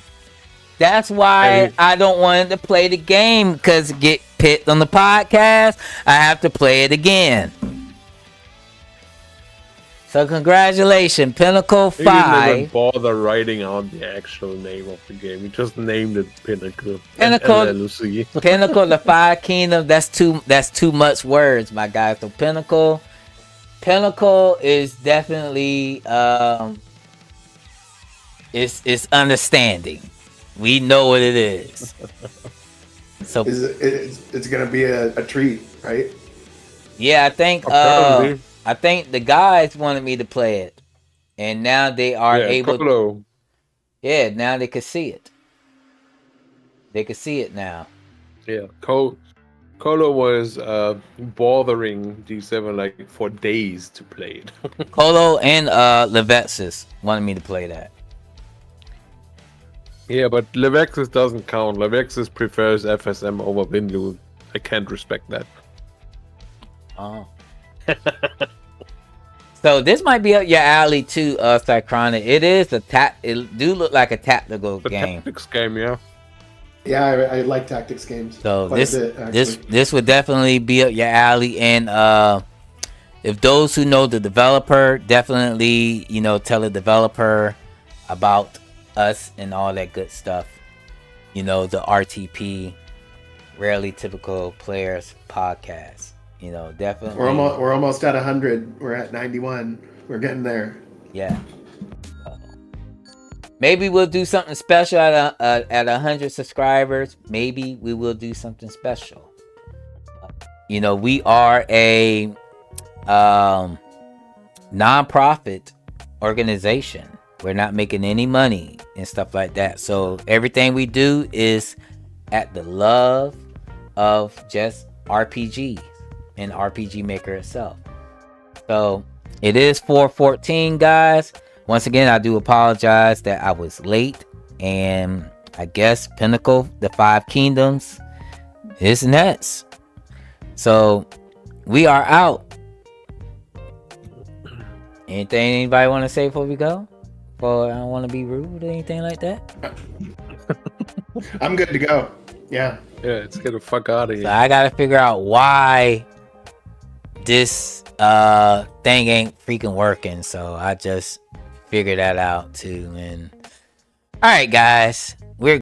That's why I don't want to play the game, because get picked on the podcast, I have to play it again. So congratulations, Pinnacle 5. You didn't even bother writing out the actual name of the game. You just named it Pinnacle. Pinnacle, Pinnacle, the Five Kingdoms. That's too much words, my guy. So Pinnacle is definitely it's understanding. We know what it is. So it's gonna be a treat, right? Yeah, I think the guys wanted me to play it, and now they are able. Colo. Yeah, now they can see it. They can see it now. Yeah, Colo was bothering D7 like for days to play it. Colo and Levexis wanted me to play that. Yeah, but Levexis doesn't count. Levexis prefers FSM over Windu. I can't respect that. Oh. So this might be up your alley too, Cychronic. It is it do look like a tactical game. Tactics game, yeah. Yeah, I like tactics games. So this would definitely be up your alley. And if those who know the developer, definitely tell the developer about us and all that good stuff. The RTP, Rarely Typical Players podcast. Definitely. We're almost at 100. We're at 91. We're getting there. Yeah. Maybe we'll do something special at 100 subscribers. Maybe we will do something special. We are a non-profit organization. We're not making any money and stuff like that. So everything we do is at the love of just RPG and RPG Maker itself. So it is 4:14, guys. Once again, I do apologize that I was late, and I guess Pinnacle, the Five Kingdoms, is next. So we are out. Anything anybody want to say before we go? Or I don't want to be rude or anything like that. I'm good to go. Yeah. Yeah, let's get the fuck out of here. So I gotta figure out why this thing ain't freaking working. So I just figured that out too. And all right, guys, we're